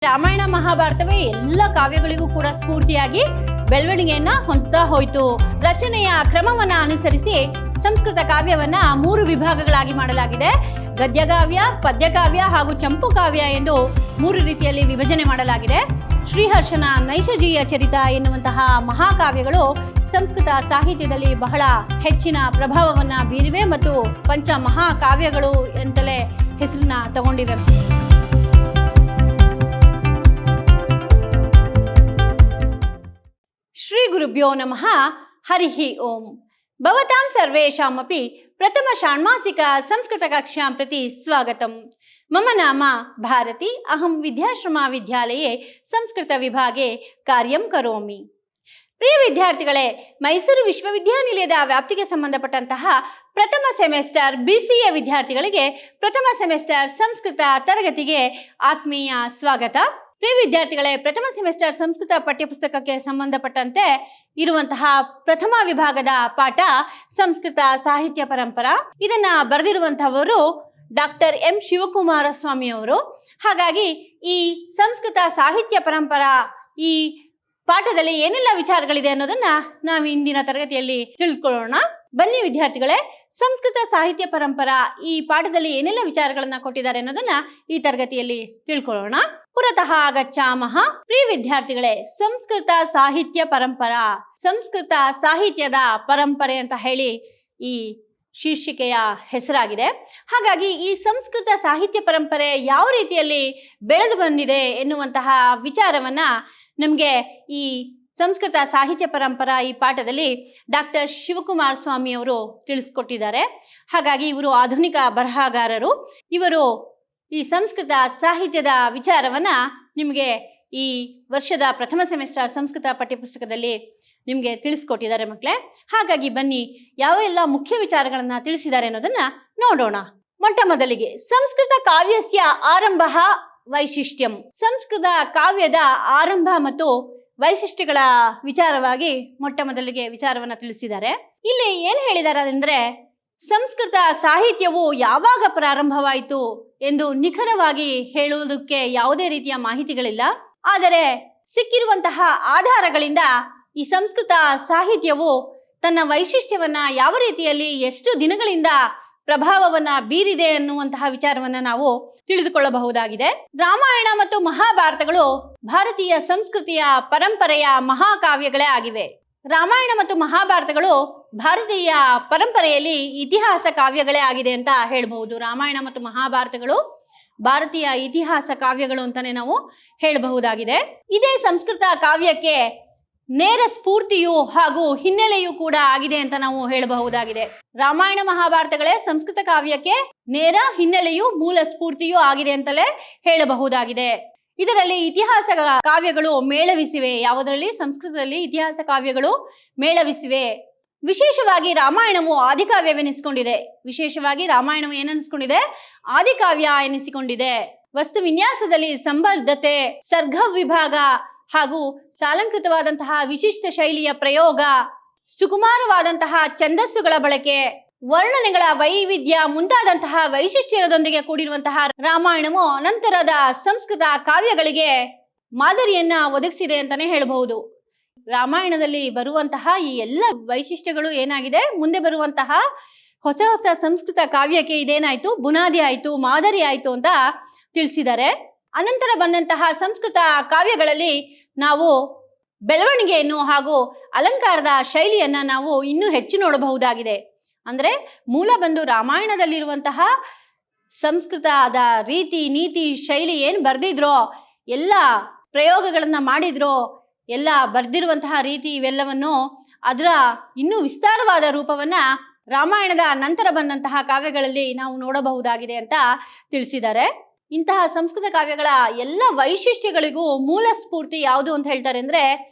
ರಾಮಾಯಣ ಮಹಾಭಾರತವೇ ಎಲ್ಲ ಕಾವ್ಯಗಳಿಗೂ ಕೂಡ ಸ್ಫೂರ್ತಿಯಾಗಿ ಬೆಳವಣಿಗೆಯನ್ನ ಹೊಂದುತ್ತಾ ಹೋಯಿತು. ರಚನೆಯ ಕ್ರಮವನ್ನ ಅನುಸರಿಸಿ ಸಂಸ್ಕೃತ ಕಾವ್ಯವನ್ನ 3 ವಿಭಾಗಗಳಾಗಿ ಮಾಡಲಾಗಿದೆ. ಗದ್ಯಕಾವ್ಯ, ಪದ್ಯಕಾವ್ಯ ಹಾಗೂ ಚಂಪು ಕಾವ್ಯ ಎಂದು 3 ರೀತಿಯಲ್ಲಿ ವಿಭಜನೆ ಮಾಡಲಾಗಿದೆ. ಶ್ರೀಹರ್ಷನ ನೈಷಧೀಯ ಚರಿತ ಎನ್ನುವಂತಹ ಮಹಾಕಾವ್ಯಗಳು ಸಂಸ್ಕೃತ ಸಾಹಿತ್ಯದಲ್ಲಿ ಬಹಳ ಹೆಚ್ಚಿನ ಪ್ರಭಾವವನ್ನ ಬೀರಿವೆ ಮತ್ತು ಪಂಚ ಮಹಾಕಾವ್ಯಗಳು ಅಂತಲೇ ಹೆಸರನ್ನ ತಗೊಂಡಿವೆ. ಶ್ರೀ ಗುರುಭ್ಯೋ ನಮಃ. ಹರಿಃ ಓಂ. ಭವತಾಂ ಸರ್ವೇಷಾಮಪಿ ಪ್ರಥಮ ಷಾಣ್ಮಾಸಿಕ ಸಂಸ್ಕೃತ ಕಕ್ಷಾಂ ಪ್ರತಿ ಸ್ವಾಗತಂ. ಮಮ ನಾಮ ಭಾರತಿ. ಅಹಂ ವಿದ್ಯಾಶ್ರಮ ವಿದ್ಯಾಲಯೇ ಸಂಸ್ಕೃತ ವಿಭಾಗೆ ಕಾರ್ಯಂ ಕರೋಮಿ. ಪ್ರಿಯ ವಿದ್ಯಾರ್ಥಿಗಳೇ, ಮೈಸೂರು ವಿಶ್ವವಿದ್ಯಾನಿಲಯದ ವ್ಯಾಪ್ತಿಗೆ ಸಂಬಂಧಪಟ್ಟಂತಹ ಪ್ರಥಮ ಸೆಮೆಸ್ಟರ್ BCA ವಿದ್ಯಾರ್ಥಿಗಳಿಗೆ ಪ್ರಥಮ ಸೆಮೆಸ್ಟರ್ ಸಂಸ್ಕೃತ ತರಗತಿಗೆ ಆತ್ಮೀಯ ಸ್ವಾಗತ. ಪ್ರಿಯ ವಿದ್ಯಾರ್ಥಿಗಳೇ, ಪ್ರಥಮ ಸೆಮೆಸ್ಟರ್ ಸಂಸ್ಕೃತ ಪಠ್ಯಪುಸ್ತಕಕ್ಕೆ ಸಂಬಂಧಪಟ್ಟಂತೆ ಇರುವಂತಹ ಪ್ರಥಮ ವಿಭಾಗದ ಪಾಠ ಸಂಸ್ಕೃತ ಸಾಹಿತ್ಯ ಪರಂಪರಾ. ಇದನ್ನ ಬರೆದಿರುವಂತಹವರು ಡಾಕ್ಟರ್ M ಶಿವಕುಮಾರ ಸ್ವಾಮಿ ಅವರು. ಹಾಗಾಗಿ ಈ ಸಂಸ್ಕೃತ ಸಾಹಿತ್ಯ ಪರಂಪರಾ ಈ ಪಾಠದಲ್ಲಿ ಏನೆಲ್ಲ ವಿಚಾರಗಳಿದೆ ಅನ್ನೋದನ್ನ ನಾವು ಇಂದಿನ ತರಗತಿಯಲ್ಲಿ ತಿಳ್ಕೊಳ್ಳೋಣ. ಬನ್ನಿ ವಿದ್ಯಾರ್ಥಿಗಳೇ, ಸಂಸ್ಕೃತ ಸಾಹಿತ್ಯ ಪರಂಪರಾ ಈ ಪಾಠದಲ್ಲಿ ಏನೆಲ್ಲ ವಿಚಾರಗಳನ್ನ ಕೊಟ್ಟಿದ್ದಾರೆ ಅನ್ನೋದನ್ನ ಈ ತರಗತಿಯಲ್ಲಿ ತಿಳ್ಕೊಳ್ಳೋಣ. ಪುರತಃ ಗಚ್ಚಾಮಃ. ಪ್ರಿಯ ವಿದ್ಯಾರ್ಥಿಗಳೇ, ಸಂಸ್ಕೃತ ಸಾಹಿತ್ಯ ಪರಂಪರಾ, ಸಂಸ್ಕೃತ ಸಾಹಿತ್ಯದ ಪರಂಪರೆ ಅಂತ ಹೇಳಿ ಈ ಶೀರ್ಷಿಕೆಯ ಹೆಸರಾಗಿದೆ. ಹಾಗಾಗಿ ಈ ಸಂಸ್ಕೃತ ಸಾಹಿತ್ಯ ಪರಂಪರೆ ಯಾವ ರೀತಿಯಲ್ಲಿ ಬೆಳೆದು ಬಂದಿದೆ ಎನ್ನುವಂತಹ ವಿಚಾರವನ್ನ ನಮಗೆ ಈ ಸಂಸ್ಕೃತ ಸಾಹಿತ್ಯ ಪರಂಪರಾ ಈ ಪಾಠದಲ್ಲಿ ಡಾಕ್ಟರ್ ಶಿವಕುಮಾರ ಸ್ವಾಮಿ ಅವರು ತಿಳಿಸ್ಕೊಟ್ಟಿದ್ದಾರೆ. ಹಾಗಾಗಿ ಇವರು ಆಧುನಿಕ ಬರಹಗಾರರು. ಇವರು ಈ ಸಂಸ್ಕೃತ ಸಾಹಿತ್ಯದ ವಿಚಾರವನ್ನ ನಿಮಗೆ ಈ ವರ್ಷದ ಪ್ರಥಮ ಸೆಮಿಸ್ಟರ್ ಸಂಸ್ಕೃತ ಪಠ್ಯಪುಸ್ತಕದಲ್ಲಿ ನಿಮಗೆ ತಿಳಿಸ್ಕೊಟ್ಟಿದ್ದಾರೆ ಮಕ್ಕಳೇ. ಹಾಗಾಗಿ ಬನ್ನಿ ಯಾವೆಲ್ಲ ಮುಖ್ಯ ವಿಚಾರಗಳನ್ನ ತಿಳಿಸಿದ್ದಾರೆ ಅನ್ನೋದನ್ನ ನೋಡೋಣ. ಮೊಟ್ಟ ಮೊದಲಿಗೆ ಸಂಸ್ಕೃತ ಕಾವ್ಯಸ್ಯ ಆರಂಭ ವೈಶಿಷ್ಟ್ಯಂ. ಸಂಸ್ಕೃತ ಕಾವ್ಯದ ಆರಂಭ ಮತ್ತು ವೈಶಿಷ್ಟ್ಯಗಳ ವಿಚಾರವಾಗಿ ಮೊಟ್ಟ ಮೊದಲಿಗೆ ವಿಚಾರವನ್ನ ತಿಳಿಸಿದ್ದಾರೆ. ಇಲ್ಲಿ ಏನ್ ಹೇಳಿದ್ದಾರೆ ಅಂದ್ರೆ, ಸಂಸ್ಕೃತ ಸಾಹಿತ್ಯವು ಯಾವಾಗ ಪ್ರಾರಂಭವಾಯಿತು ಎಂದು ನಿಖರವಾಗಿ ಹೇಳುವುದಕ್ಕೆ ಯಾವುದೇ ರೀತಿಯ ಮಾಹಿತಿಗಳಿಲ್ಲ. ಆದರೆ ಸಿಕ್ಕಿರುವಂತಹ ಆಧಾರಗಳಿಂದ ಈ ಸಂಸ್ಕೃತ ಸಾಹಿತ್ಯವು ತನ್ನ ವೈಶಿಷ್ಟ್ಯವನ್ನ ಯಾವ ರೀತಿಯಲ್ಲಿ ಎಷ್ಟು ದಿನಗಳಿಂದ ಪ್ರಭಾವವನ್ನ ಬೀರಿದೆ ಅನ್ನುವಂತಹ ವಿಚಾರವನ್ನ ನಾವು ತಿಳಿದುಕೊಳ್ಳಬಹುದಾಗಿದೆ. ರಾಮಾಯಣ ಮತ್ತು ಮಹಾಭಾರತಗಳು ಭಾರತೀಯ ಸಂಸ್ಕೃತಿಯ ಪರಂಪರೆಯ ಮಹಾಕಾವ್ಯಗಳೇ ಆಗಿವೆ. ರಾಮಾಯಣ ಮತ್ತು ಮಹಾಭಾರತಗಳು ಭಾರತೀಯ ಪರಂಪರೆಯಲ್ಲಿ ಇತಿಹಾಸ ಕಾವ್ಯಗಳೇ ಆಗಿದೆ ಅಂತ ಹೇಳಬಹುದು. ರಾಮಾಯಣ ಮತ್ತು ಮಹಾಭಾರತಗಳು ಭಾರತೀಯ ಇತಿಹಾಸ ಕಾವ್ಯಗಳು ಅಂತಾನೆ ನಾವು ಹೇಳಬಹುದಾಗಿದೆ. ಇದೇ ಸಂಸ್ಕೃತ ಕಾವ್ಯಕ್ಕೆ ನೇರ ಸ್ಫೂರ್ತಿಯು ಹಾಗೂ ಹಿನ್ನೆಲೆಯೂ ಕೂಡ ಆಗಿದೆ ಅಂತ ನಾವು ಹೇಳಬಹುದಾಗಿದೆ. ರಾಮಾಯಣ ಮಹಾಭಾರತಗಳೇ ಸಂಸ್ಕೃತ ಕಾವ್ಯಕ್ಕೆ ನೇರ ಹಿನ್ನೆಲೆಯು ಮೂಲ ಸ್ಫೂರ್ತಿಯೂ ಆಗಿದೆ ಅಂತಲೇ ಹೇಳಬಹುದಾಗಿದೆ. ಇದರಲ್ಲಿ ಇತಿಹಾಸ ಕಾವ್ಯಗಳು ಮೇಳವಿಸಿವೆ. ಯಾವುದರಲ್ಲಿ? ಸಂಸ್ಕೃತದಲ್ಲಿ ಇತಿಹಾಸ ಕಾವ್ಯಗಳು ಮೇಳವಿಸಿವೆ. ವಿಶೇಷವಾಗಿ ರಾಮಾಯಣವು ಆದಿಕಾವ್ಯವೆನಿಸಿಕೊಂಡಿದೆ. ವಿಶೇಷವಾಗಿ ರಾಮಾಯಣವು ಏನನ್ನಿಸ್ಕೊಂಡಿದೆ? ಆದಿಕಾವ್ಯ ಎನಿಸಿಕೊಂಡಿದೆ. ವಸ್ತು ವಿನ್ಯಾಸದಲ್ಲಿ ಸಂಬದ್ಧತೆ, ಸರ್ಗ ವಿಭಾಗ ಹಾಗೂ ಸಾಲಂಕೃತವಾದಂತಹ ವಿಶಿಷ್ಟ ಶೈಲಿಯ ಪ್ರಯೋಗ, ಸುಕುಮಾರವಾದಂತಹ ಛಂದಸ್ಸುಗಳ ಬಳಕೆ, ವರ್ಣನೆಗಳ ವೈವಿಧ್ಯ ಮುಂತಾದಂತಹ ವೈಶಿಷ್ಟ್ಯದೊಂದಿಗೆ ಕೂಡಿರುವಂತಹ ರಾಮಾಯಣವು ಅನಂತರದ ಸಂಸ್ಕೃತ ಕಾವ್ಯಗಳಿಗೆ ಮಾದರಿಯನ್ನ ಒದಗಿಸಿದೆ ಅಂತಾನೆ ಹೇಳಬಹುದು. ರಾಮಾಯಣದಲ್ಲಿ ಬರುವಂತಹ ಈ ಎಲ್ಲ ವೈಶಿಷ್ಟ್ಯಗಳು ಏನಾಗಿದೆ, ಮುಂದೆ ಬರುವಂತಹ ಹೊಸ ಹೊಸ ಸಂಸ್ಕೃತ ಕಾವ್ಯಕ್ಕೆ ಇದೇನಾಯ್ತು? ಬುನಾದಿ ಆಯ್ತು, ಮಾದರಿ ಆಯ್ತು ಅಂತ ತಿಳಿಸಿದ್ದಾರೆ. ಅನಂತರ ಬಂದಂತಹ ಸಂಸ್ಕೃತ ಕಾವ್ಯಗಳಲ್ಲಿ ನಾವು ಬೆಳವಣಿಗೆಯನ್ನು ಹಾಗೂ ಅಲಂಕಾರದ ಶೈಲಿಯನ್ನ ನಾವು ಇನ್ನೂ ಹೆಚ್ಚು ನೋಡಬಹುದಾಗಿದೆ. ಅಂದ್ರೆ ಮೂಲ ಬಂದು ರಾಮಾಯಣದಲ್ಲಿರುವಂತಹ ಸಂಸ್ಕೃತದ ರೀತಿ ನೀತಿ ಶೈಲಿ ಏನ್ ಬರ್ದಿದ್ರೋ, ಎಲ್ಲ ಪ್ರಯೋಗಗಳನ್ನ ಮಾಡಿದ್ರೋ, ಎಲ್ಲ ಬರ್ದಿರುವಂತಹ ರೀತಿ ಇವೆಲ್ಲವನ್ನು ಅದರ ಇನ್ನೂ ವಿಸ್ತಾರವಾದ ರೂಪವನ್ನ ರಾಮಾಯಣದ ನಂತರ ಬಂದಂತಹ ಕಾವ್ಯಗಳಲ್ಲಿ ನಾವು ನೋಡಬಹುದಾಗಿದೆ ಅಂತ ತಿಳಿಸಿದ್ದಾರೆ. ಇಂತಹ ಸಂಸ್ಕೃತ ಕಾವ್ಯಗಳ ಎಲ್ಲ ವೈಶಿಷ್ಟ್ಯಗಳಿಗೂ ಮೂಲ ಸ್ಫೂರ್ತಿ ಯಾವುದು ಅಂತ ಹೇಳ್ತಾರೆ ಅಂದ್ರೆ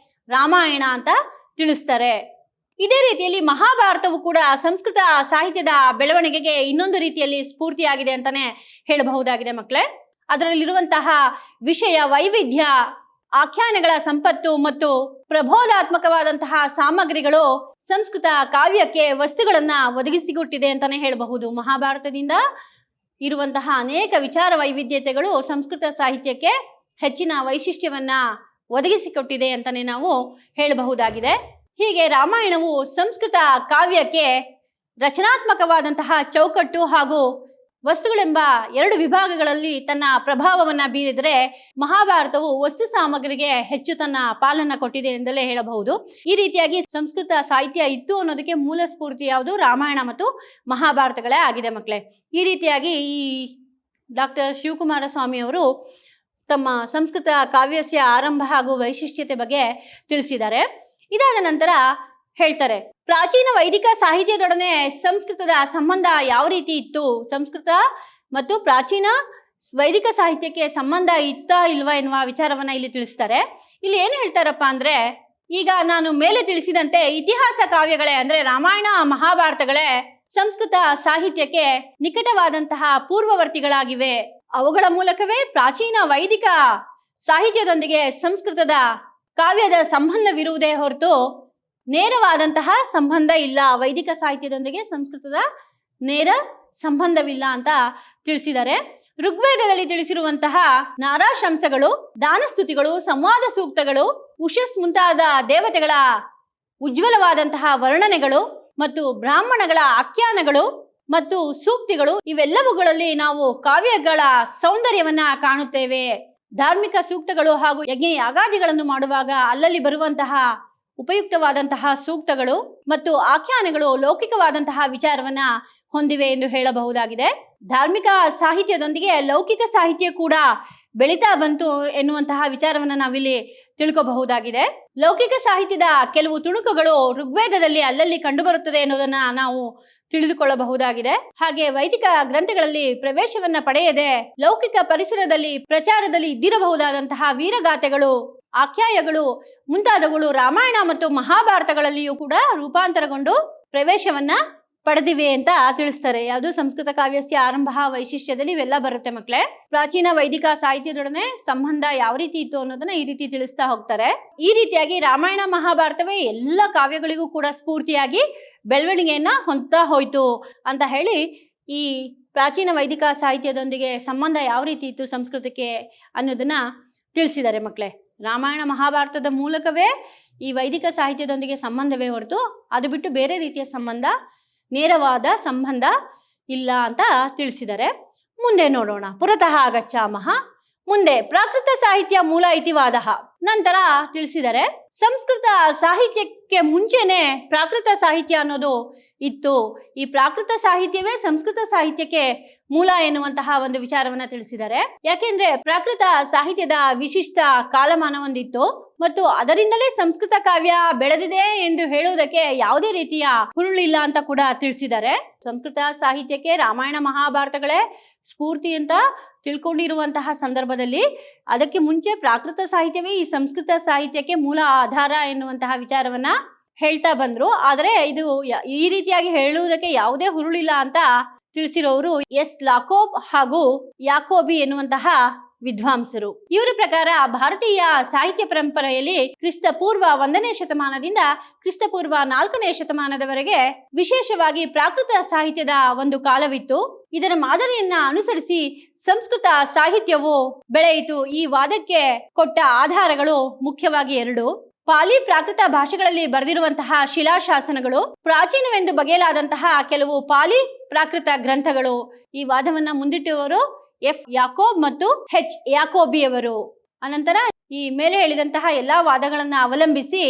ರಾಮಾಯಣ ಅಂತ ತಿಳಿಸ್ತಾರೆ. ಇದೇ ರೀತಿಯಲ್ಲಿ ಮಹಾಭಾರತವು ಕೂಡ ಸಂಸ್ಕೃತ ಸಾಹಿತ್ಯದ ಬೆಳವಣಿಗೆಗೆ ಇನ್ನೊಂದು ರೀತಿಯಲ್ಲಿ ಸ್ಫೂರ್ತಿಯಾಗಿದೆ ಅಂತಾನೆ ಹೇಳಬಹುದಾಗಿದೆ ಮಕ್ಕಳೇ. ಅದರಲ್ಲಿರುವಂತಹ ವಿಷಯ ವೈವಿಧ್ಯ, ಆಖ್ಯಾನಗಳ ಸಂಪತ್ತು ಮತ್ತು ಪ್ರಬೋಧಾತ್ಮಕವಾದಂತಹ ಸಾಮಗ್ರಿಗಳು ಸಂಸ್ಕೃತ ಕಾವ್ಯಕ್ಕೆ ವಸ್ತುಗಳನ್ನ ಒದಗಿಸಿಕೊಟ್ಟಿದೆ ಅಂತಾನೆ ಹೇಳಬಹುದು. ಮಹಾಭಾರತದಿಂದ ಇರುವಂತಹ ಅನೇಕ ವಿಚಾರ ವೈವಿಧ್ಯತೆಗಳು ಸಂಸ್ಕೃತ ಸಾಹಿತ್ಯಕ್ಕೆ ಹೆಚ್ಚಿನ ವೈಶಿಷ್ಟ್ಯವನ್ನ ಒದಗಿಸಿಕೊಟ್ಟಿದೆ ಅಂತಾನೆ ನಾವು ಹೇಳಬಹುದಾಗಿದೆ. ಹೀಗೆ ರಾಮಾಯಣವು ಸಂಸ್ಕೃತ ಕಾವ್ಯಕ್ಕೆ ರಚನಾತ್ಮಕವಾದಂತಹ ಚೌಕಟ್ಟು ಹಾಗೂ ವಸ್ತುಗಳೆಂಬ 2 ವಿಭಾಗಗಳಲ್ಲಿ ತನ್ನ ಪ್ರಭಾವವನ್ನು ಬೀರಿದರೆ, ಮಹಾಭಾರತವು ವಸ್ತು ಸಾಮಗ್ರಿಗೆ ಹೆಚ್ಚು ತನ್ನ ಪಾಲನ್ನು ಕೊಟ್ಟಿದೆ ಎಂದಲೇ ಹೇಳಬಹುದು. ಈ ರೀತಿಯಾಗಿ ಸಂಸ್ಕೃತ ಸಾಹಿತ್ಯ ಇತ್ತು ಅನ್ನೋದಕ್ಕೆ ಮೂಲ ಸ್ಫೂರ್ತಿ ಯಾವುದು? ರಾಮಾಯಣ ಮತ್ತು ಮಹಾಭಾರತಗಳೇ ಆಗಿದೆ ಮಕ್ಕಳೇ. ಈ ರೀತಿಯಾಗಿ ಈ ಡಾಕ್ಟರ್ ಶಿವಕುಮಾರ ಸ್ವಾಮಿಯವರು ತಮ್ಮ ಸಂಸ್ಕೃತ ಕಾವ್ಯಸ್ಯ ಆರಂಭ ಹಾಗೂ ವೈಶಿಷ್ಟ್ಯತೆ ಬಗ್ಗೆ ತಿಳಿಸಿದ್ದಾರೆ. ಇದಾದ ನಂತರ ಹೇಳ್ತಾರೆ, ಪ್ರಾಚೀನ ವೈದಿಕ ಸಾಹಿತ್ಯದೊಡನೆ ಸಂಸ್ಕೃತದ ಸಂಬಂಧ ಯಾವ ರೀತಿ ಇತ್ತು, ಸಂಸ್ಕೃತ ಮತ್ತು ಪ್ರಾಚೀನ ವೈದಿಕ ಸಾಹಿತ್ಯಕ್ಕೆ ಸಂಬಂಧ ಇತ್ತಾ ಇಲ್ವಾ ಎನ್ನುವ ವಿಚಾರವನ್ನ ಇಲ್ಲಿ ತಿಳಿಸ್ತಾರೆ. ಇಲ್ಲಿ ಏನು ಹೇಳ್ತಾರಪ್ಪ ಅಂದ್ರೆ, ಈಗ ನಾನು ಮೇಲೆ ತಿಳಿಸಿದಂತೆ ಇತಿಹಾಸ ಕಾವ್ಯಗಳೇ ಅಂದ್ರೆ ರಾಮಾಯಣ ಮಹಾಭಾರತಗಳೇ ಸಂಸ್ಕೃತ ಸಾಹಿತ್ಯಕ್ಕೆ ನಿಕಟವಾದಂತಹ ಪೂರ್ವವರ್ತಿಗಳಾಗಿವೆ. ಅವುಗಳ ಮೂಲಕವೇ ಪ್ರಾಚೀನ ವೈದಿಕ ಸಾಹಿತ್ಯದೊಂದಿಗೆ ಸಂಸ್ಕೃತದ ಕಾವ್ಯದ ಸಂಬಂಧವಿರುವುದೇ ಹೊರತು ನೇರವಾದಂತಹ ಸಂಬಂಧ ಇಲ್ಲ. ವೈದಿಕ ಸಾಹಿತ್ಯದೊಂದಿಗೆ ಸಂಸ್ಕೃತದ ನೇರ ಸಂಬಂಧವಿಲ್ಲ ಅಂತ ತಿಳಿಸಿದ್ದಾರೆ. ಋಗ್ವೇದದಲ್ಲಿ ತಿಳಿಸಿರುವಂತಹ ನಾರಾಶಂಸಗಳು, ದಾನಸ್ತುತಿಗಳು, ಸಂವಾದ ಸೂಕ್ತಗಳು, ಉಷಸ್ ಮುಂತಾದ ದೇವತೆಗಳ ಉಜ್ವಲವಾದಂತಹ ವರ್ಣನೆಗಳು ಮತ್ತು ಬ್ರಾಹ್ಮಣಗಳ ಆಖ್ಯಾನಗಳು ಮತ್ತು ಸೂಕ್ತಿಗಳು, ಇವೆಲ್ಲವುಗಳಲ್ಲಿ ನಾವು ಕಾವ್ಯಗಳ ಸೌಂದರ್ಯವನ್ನ ಕಾಣುತ್ತೇವೆ. ಧಾರ್ಮಿಕ ಸೂಕ್ತಗಳು ಹಾಗೂ ಯಜ್ಞ ಯಾಗಾದಿಗಳನ್ನು ಮಾಡುವಾಗ ಅಲ್ಲಲ್ಲಿ ಬರುವಂತಹ ಉಪಯುಕ್ತವಾದಂತಹ ಸೂಕ್ತಗಳು ಮತ್ತು ಆಖ್ಯಾನಗಳು ಲೌಕಿಕವಾದಂತಹ ವಿಚಾರವನ್ನ ಹೊಂದಿವೆ ಎಂದು ಹೇಳಬಹುದಾಗಿದೆ. ಧಾರ್ಮಿಕ ಸಾಹಿತ್ಯದೊಂದಿಗೆ ಲೌಕಿಕ ಸಾಹಿತ್ಯ ಕೂಡ ಬೆಳೀತಾ ಬಂತು ಎನ್ನುವಂತಹ ವಿಚಾರವನ್ನ ನಾವಿಲ್ಲಿ ತಿಳ್ಕೋಬಹುದಾಗಿದೆ. ಲೌಕಿಕ ಸಾಹಿತ್ಯದ ಕೆಲವು ತುಣುಕುಗಳು ಋಗ್ವೇದದಲ್ಲಿ ಅಲ್ಲಲ್ಲಿ ಕಂಡುಬರುತ್ತದೆ ಎನ್ನುವುದನ್ನ ನಾವು ತಿಳಿದುಕೊಳ್ಳಬಹುದಾಗಿದೆ. ಹಾಗೆ ವೈದಿಕ ಗ್ರಂಥಗಳಲ್ಲಿ ಪ್ರವೇಶವನ್ನ ಪಡೆಯದೆ ಲೌಕಿಕ ಪರಿಸರದಲ್ಲಿ ಪ್ರಚಾರದಲ್ಲಿ ಇದ್ದಿರಬಹುದಾದಂತಹ ವೀರಗಾಥೆಗಳು, ಆಖ್ಯಾಯಗಳು ಮುಂತಾದವುಗಳು ರಾಮಾಯಣ ಮತ್ತು ಮಹಾಭಾರತಗಳಲ್ಲಿಯೂ ಕೂಡ ರೂಪಾಂತರಗೊಂಡು ಪ್ರವೇಶವನ್ನ ಪಡೆದಿವೆ ಅಂತ ತಿಳಿಸ್ತಾರೆ. ಯಾವುದು? ಸಂಸ್ಕೃತ ಕಾವ್ಯಸ್ಯ ಆರಂಭ ವೈಶಿಷ್ಟ್ಯದಲ್ಲಿ ಇವೆಲ್ಲ ಬರುತ್ತೆ ಮಕ್ಕಳೇ. ಪ್ರಾಚೀನ ವೈದಿಕ ಸಾಹಿತ್ಯದೊಡನೆ ಸಂಬಂಧ ಯಾವ ರೀತಿ ಇತ್ತು ಅನ್ನೋದನ್ನ ಈ ರೀತಿ ತಿಳಿಸ್ತಾ ಹೋಗ್ತಾರೆ. ಈ ರೀತಿಯಾಗಿ ರಾಮಾಯಣ ಮಹಾಭಾರತವೇ ಎಲ್ಲ ಕಾವ್ಯಗಳಿಗೂ ಕೂಡ ಸ್ಫೂರ್ತಿಯಾಗಿ ಬೆಳವಣಿಗೆಯನ್ನ ಹೊಂದ್ತಾ ಹೋಯ್ತು ಅಂತ ಹೇಳಿ ಈ ಪ್ರಾಚೀನ ವೈದಿಕ ಸಾಹಿತ್ಯದೊಂದಿಗೆ ಸಂಬಂಧ ಯಾವ ರೀತಿ ಇತ್ತು ಸಂಸ್ಕೃತಕ್ಕೆ ಅನ್ನೋದನ್ನ ತಿಳಿಸಿದ್ದಾರೆ ಮಕ್ಕಳೇ. ರಾಮಾಯಣ ಮಹಾಭಾರತದ ಮೂಲಕವೇ ಈ ವೈದಿಕ ಸಾಹಿತ್ಯದೊಂದಿಗೆ ಸಂಬಂಧವೇ ಹೊರತು ಅದು ಬಿಟ್ಟು ಬೇರೆ ರೀತಿಯ ಸಂಬಂಧ, ನೇರವಾದ ಸಂಬಂಧ ಇಲ್ಲ ಅಂತ ತಿಳಿಸಿದ್ದಾರೆ. ಮುಂದೆ ನೋಡೋಣ. ಪುರತಃ ಗಚ್ಚಾಮಃ. ಮುಂದೆ ಪ್ರಾಕೃತ ಸಾಹಿತ್ಯ ಮೂಲ ಇತಿವಾದ ನಂತರ ತಿಳಿಸಿದರೆ, ಸಂಸ್ಕೃತ ಸಾಹಿತ್ಯಕ್ಕೆ ಮುಂಚೆನೆ ಪ್ರಾಕೃತ ಸಾಹಿತ್ಯ ಅನ್ನೋದು ಇತ್ತು. ಈ ಪ್ರಾಕೃತ ಸಾಹಿತ್ಯವೇ ಸಂಸ್ಕೃತ ಸಾಹಿತ್ಯಕ್ಕೆ ಮೂಲ ಎನ್ನುವಂತಹ ಒಂದು ವಿಚಾರವನ್ನ ತಿಳಿಸಿದ್ದಾರೆ. ಯಾಕೆಂದ್ರೆ ಪ್ರಾಕೃತ ಸಾಹಿತ್ಯದ ವಿಶಿಷ್ಟ ಕಾಲಮಾನ ಒಂದಿತ್ತು ಮತ್ತು ಅದರಿಂದಲೇ ಸಂಸ್ಕೃತ ಕಾವ್ಯ ಬೆಳೆದಿದೆ ಎಂದು ಹೇಳುವುದಕ್ಕೆ ಯಾವುದೇ ರೀತಿಯ ಹುರುಳಿಲ್ಲ ಅಂತ ಕೂಡ ತಿಳಿಸಿದ್ದಾರೆ. ಸಂಸ್ಕೃತ ಸಾಹಿತ್ಯಕ್ಕೆ ರಾಮಾಯಣ ಮಹಾಭಾರತಗಳೇ ಸ್ಫೂರ್ತಿ ಅಂತ ತಿಳ್ಕೊಂಡಿರುವಂತಹ ಸಂದರ್ಭದಲ್ಲಿ ಅದಕ್ಕೆ ಮುಂಚೆ ಪ್ರಾಕೃತ ಸಾಹಿತ್ಯವೇ ಈ ಸಂಸ್ಕೃತ ಸಾಹಿತ್ಯಕ್ಕೆ ಮೂಲ ಆಧಾರ ಎನ್ನುವಂತಹ ವಿಚಾರವನ್ನ ಹೇಳ್ತಾ ಬಂದ್ರು. ಆದರೆ ಇದು ಈ ರೀತಿಯಾಗಿ ಹೇಳುವುದಕ್ಕೆ ಯಾವುದೇ ಹುರುಳಿಲ್ಲ ಅಂತ ತಿಳಿಸಿರೋರು ಎಸ್ ಲಾಕೋಬ್ ಹಾಗೂ ಯಾಕೋಬಿ ಎನ್ನುವಂತಹ ವಿದ್ವಾಂಸರು. ಇವರ ಪ್ರಕಾರ ಭಾರತೀಯ ಸಾಹಿತ್ಯ ಪರಂಪರೆಯಲ್ಲಿ ಕ್ರಿಸ್ತಪೂರ್ವ 1ನೇ ಶತಮಾನದಿಂದ ಕ್ರಿಸ್ತಪೂರ್ವ 4ನೇ ಶತಮಾನದವರೆಗೆ ವಿಶೇಷವಾಗಿ ಪ್ರಾಕೃತ ಸಾಹಿತ್ಯದ ಒಂದು ಕಾಲವಿತ್ತು. ಇದರ ಮಾದರಿಯನ್ನ ಅನುಸರಿಸಿ ಸಂಸ್ಕೃತ ಸಾಹಿತ್ಯವು ಬೆಳೆಯಿತು. ಈ ವಾದಕ್ಕೆ ಕೊಟ್ಟ ಆಧಾರಗಳು ಮುಖ್ಯವಾಗಿ 2. ಪಾಲಿ ಪ್ರಾಕೃತ ಭಾಷೆಗಳಲ್ಲಿ ಬರೆದಿರುವಂತಹ ಶಿಲಾಶಾಸನಗಳು, ಪ್ರಾಚೀನವೆಂದು ಬಗೆಯಲಾದಂತಹ ಕೆಲವು ಪಾಲಿ ಪ್ರಾಕೃತ ಗ್ರಂಥಗಳು. ಈ ವಾದವನ್ನ ಮುಂದಿಟ್ಟುವವರು ಎಫ್ ಯಾಕೋಬ್ ಮತ್ತು ಹೆಚ್ ಯಾಕೋಬಿ ಅವರು. ಅನಂತರ ಈ ಮೇಲೆ ಹೇಳಿದಂತಹ ಎಲ್ಲಾ ವಾದಗಳನ್ನ ಅವಲಂಬಿಸಿ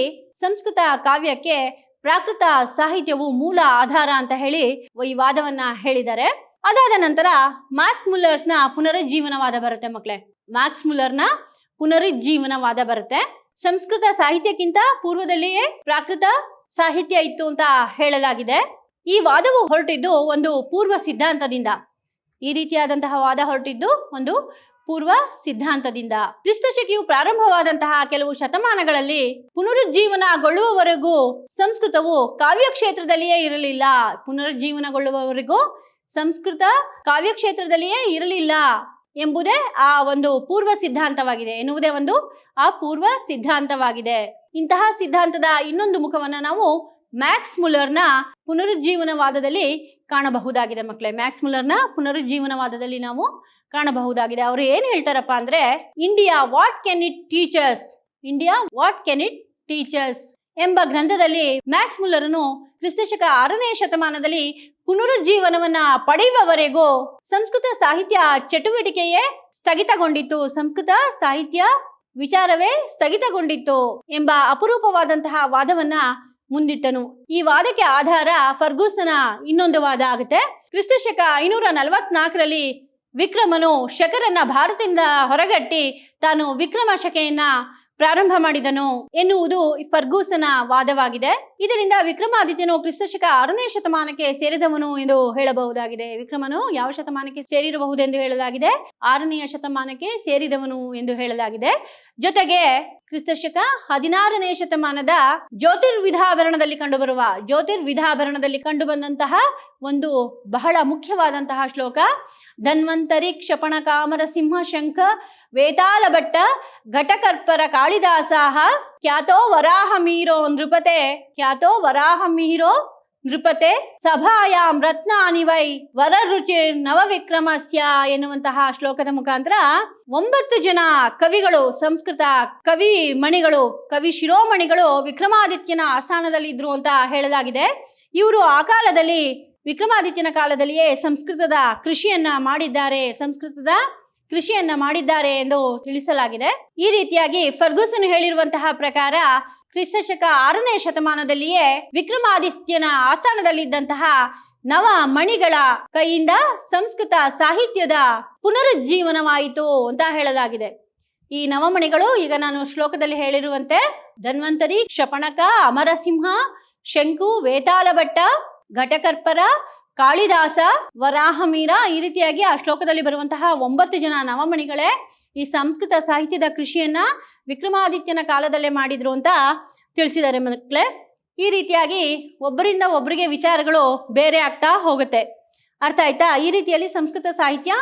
ಸಂಸ್ಕೃತ ಕಾವ್ಯಕ್ಕೆ ಪ್ರಾಕೃತ ಸಾಹಿತ್ಯವು ಮೂಲ ಆಧಾರ ಅಂತ ಹೇಳಿ ಈ ವಾದವನ್ನ ಹೇಳಿದ್ದಾರೆ. ಅದಾದ ನಂತರ ಮ್ಯಾಕ್ಸ್ ಮುಲ್ಲರ್ಸ್ನ ಪುನರುಜ್ಜೀವನವಾದ ಬರುತ್ತೆ ಮಕ್ಕಳೇ. ಮ್ಯಾಕ್ಸ್ ಮುಲ್ಲರ್ನ ಪುನರುಜ್ಜೀವನವಾದ ಬರುತ್ತೆ. ಸಂಸ್ಕೃತ ಸಾಹಿತ್ಯಕ್ಕಿಂತ ಪೂರ್ವದಲ್ಲಿಯೇ ಪ್ರಾಕೃತ ಸಾಹಿತ್ಯ ಇತ್ತು ಅಂತ ಹೇಳಲಾಗಿದೆ. ಈ ವಾದವು ಹೊರಟಿದ್ದು ಒಂದು ಪೂರ್ವ ಸಿದ್ಧಾಂತದಿಂದ. ಈ ರೀತಿಯಾದಂತಹ ವಾದ ಹೊರಟಿದ್ದು ಒಂದು ಪೂರ್ವ ಸಿದ್ಧಾಂತದಿಂದ. ಕ್ರಿಸ್ತಶಕೆಯು ಪ್ರಾರಂಭವಾದಂತಹ ಕೆಲವು ಶತಮಾನಗಳಲ್ಲಿ ಪುನರುಜ್ಜೀವನಗೊಳ್ಳುವವರೆಗೂ ಸಂಸ್ಕೃತವು ಕಾವ್ಯ ಕ್ಷೇತ್ರದಲ್ಲಿಯೇ ಇರಲಿಲ್ಲ. ಪುನರುಜ್ಜೀವನಗೊಳ್ಳುವವರೆಗೂ ಸಂಸ್ಕೃತ ಕಾವ್ಯ ಕ್ಷೇತ್ರದಲ್ಲಿಯೇ ಇರಲಿಲ್ಲ ಎಂಬುದೇ ಆ ಒಂದು ಪೂರ್ವ ಸಿದ್ಧಾಂತವಾಗಿದೆ ಎನ್ನುವುದೇ ಒಂದು ಆ ಪೂರ್ವ ಸಿದ್ಧಾಂತವಾಗಿದೆ. ಇಂತಹ ಸಿದ್ಧಾಂತದ ಇನ್ನೊಂದು ಮುಖವನ್ನ ನಾವು ಮ್ಯಾಕ್ಸ್ ಮುಲ್ಲರ್ನ ಪುನರುಜ್ಜೀವನವಾದದಲ್ಲಿ ಕಾಣಬಹುದಾಗಿದೆ ಮಕ್ಕಳೇ. ಮ್ಯಾಕ್ಸ್ ಮುಲ್ಲರ್ನ ಪುನರುಜ್ಜೀವನವಾದದಲ್ಲಿ ನಾವು ಕಾಣಬಹುದಾಗಿದೆ. ಅವರು ಏನು ಹೇಳ್ತಾರಪ್ಪ ಅಂದ್ರೆ, India what can it teachers, India what can it teachers ಎಂಬ ಗ್ರಂಥದಲ್ಲಿ ಮ್ಯಾಕ್ಸ್ ಮುಲ್ಲರನು ಕ್ರಿಸ್ತಶಕ 6ನೇ ಶತಮಾನದಲ್ಲಿ ಪುನರುಜ್ಜೀವನವನ್ನ ಪಡೆಯುವವರೆಗೂ ಸಂಸ್ಕೃತ ಸಾಹಿತ್ಯ ಚಟುವಟಿಕೆಯೇ ಸ್ಥಗಿತಗೊಂಡಿತ್ತು, ಸಂಸ್ಕೃತ ಸಾಹಿತ್ಯ ವಿಚಾರವೇ ಸ್ಥಗಿತಗೊಂಡಿತ್ತು ಎಂಬ ಅಪರೂಪವಾದಂತಹ ವಾದವನ್ನ ಮುಂದಿಟ್ಟನು. ಈ ವಾದಕ್ಕೆ ಆಧಾರ ಫರ್ಗೂಸನ ಇನ್ನೊಂದು ವಾದ ಆಗುತ್ತೆ. ಕ್ರಿಸ್ತಶಕ 544ರಲ್ಲಿ ವಿಕ್ರಮನು ಶಕರನ್ನ ಭಾರತದಿಂದ ಹೊರಗಟ್ಟಿ ತಾನು ವಿಕ್ರಮ ಶಕೆಯನ್ನ ಪ್ರಾರಂಭ ಮಾಡಿದನು ಎನ್ನುವುದು ಫರ್ಗೂಸನ ವಾದವಾಗಿದೆ. ಇದರಿಂದ ವಿಕ್ರಮಾದಿತ್ಯನು ಕ್ರಿಸ್ತಶಕ 6ನೇ ಶತಮಾನಕ್ಕೆ ಸೇರಿದವನು ಎಂದು ಹೇಳಬಹುದಾಗಿದೆ. ವಿಕ್ರಮನು ಯಾವ ಶತಮಾನಕ್ಕೆ ಸೇರಿರಬಹುದೆಂದು ಹೇಳಲಾಗಿದೆ? 6ನೇ ಶತಮಾನಕ್ಕೆ ಸೇರಿದವನು ಎಂದು ಹೇಳಲಾಗಿದೆ. ಜೊತೆಗೆ ಕ್ರಿಸ್ತಶಕ 16ನೇ ಶತಮಾನದ ಜ್ಯೋತಿರ್ವಿಧಾಭರಣದಲ್ಲಿ ಕಂಡುಬಂದಂತಹ ಒಂದು ಬಹಳ ಮುಖ್ಯವಾದಂತಹ ಶ್ಲೋಕ, ಧನ್ವಂತರಿ ಕ್ಷಪಣ ಕಾಮರ ಸಿಂಹ ಶಂಖ ವೇತಾಲ ಭಟ್ಟ ಘಟಕರ್ಪರ ಕಾಳಿದಾಸಾಹ ಖ್ಯಾತೋ ವರಾಹಮೀರೋ ನೃಪತೆ ಸಭಾಯಾಂ ರತ್ನಾನಿ ವೈ ವರರುಚಿ ನವವಿಕ್ರಮಸ್ಯ ಎನ್ನುವಂತಹ ಶ್ಲೋಕದ ಮುಖಾಂತರ 9 ಜನ ಕವಿಗಳು, ಸಂಸ್ಕೃತ ಕವಿ ಮಣಿಗಳು, ಕವಿ ಶಿರೋಮಣಿಗಳು ವಿಕ್ರಮಾದಿತ್ಯನ ಆಸ್ಥಾನದಲ್ಲಿ ಇದ್ರು ಅಂತ ಹೇಳಲಾಗಿದೆ. ಇವರು ಆ ಕಾಲದಲ್ಲಿ ವಿಕ್ರಮಾದಿತ್ಯನ ಕಾಲದಲ್ಲಿಯೇ ಸಂಸ್ಕೃತದ ಕೃಷಿಯನ್ನ ಮಾಡಿದ್ದಾರೆ ಎಂದು ತಿಳಿಸಲಾಗಿದೆ. ಈ ರೀತಿಯಾಗಿ ಫರ್ಗೂಸನ್ ಹೇಳಿರುವಂತಹ ಪ್ರಕಾರ ಕ್ರಿಸ್ತಶಕ 6ನೇ ಶತಮಾನದಲ್ಲಿಯೇ ವಿಕ್ರಮಾದಿತ್ಯನ ಆಸ್ಥಾನದಲ್ಲಿದ್ದಂತಹ ನವ ಮಣಿಗಳ ಕೈಯಿಂದ ಸಂಸ್ಕೃತ ಸಾಹಿತ್ಯದ ಪುನರುಜ್ಜೀವನವಾಯಿತು ಅಂತ ಹೇಳಲಾಗಿದೆ. ಈ ನವಮಣಿಗಳು ಈಗ ನಾನು ಶ್ಲೋಕದಲ್ಲಿ ಹೇಳಿರುವಂತೆ ಧನ್ವಂತರಿ, ಕ್ಷಪಣಕ, ಅಮರಸಿಂಹ, ಶಂಕು, ವೇತಾಲಭಟ್ಟ, ಘಟಕರ್ಪರ, ಕಾಳಿದಾಸ, ವರಾಹಮೀರ, ಈ ರೀತಿಯಾಗಿ ಆ ಶ್ಲೋಕದಲ್ಲಿ ಬರುವಂತಹ 9 ಜನ ನವಮಣಿಗಳೇ ಈ ಸಂಸ್ಕೃತ ಸಾಹಿತ್ಯದ ಕೃಷಿಯನ್ನ ವಿಕ್ರಮಾದಿತ್ಯನ ಕಾಲದಲ್ಲೇ ಮಾಡಿದ್ರು ಅಂತ ತಿಳಿಸಿದ್ದಾರೆ ಮಕ್ಕಳೇ. ಈ ರೀತಿಯಾಗಿ ಒಬ್ಬರಿಂದ ಒಬ್ಬರಿಗೆ ವಿಚಾರಗಳು ಬೇರೆ ಆಗ್ತಾ ಹೋಗುತ್ತೆ. ಅರ್ಥ ಆಯ್ತಾ? ಈ ರೀತಿಯಲ್ಲಿ ಸಂಸ್ಕೃತ ಸಾಹಿತ್ಯ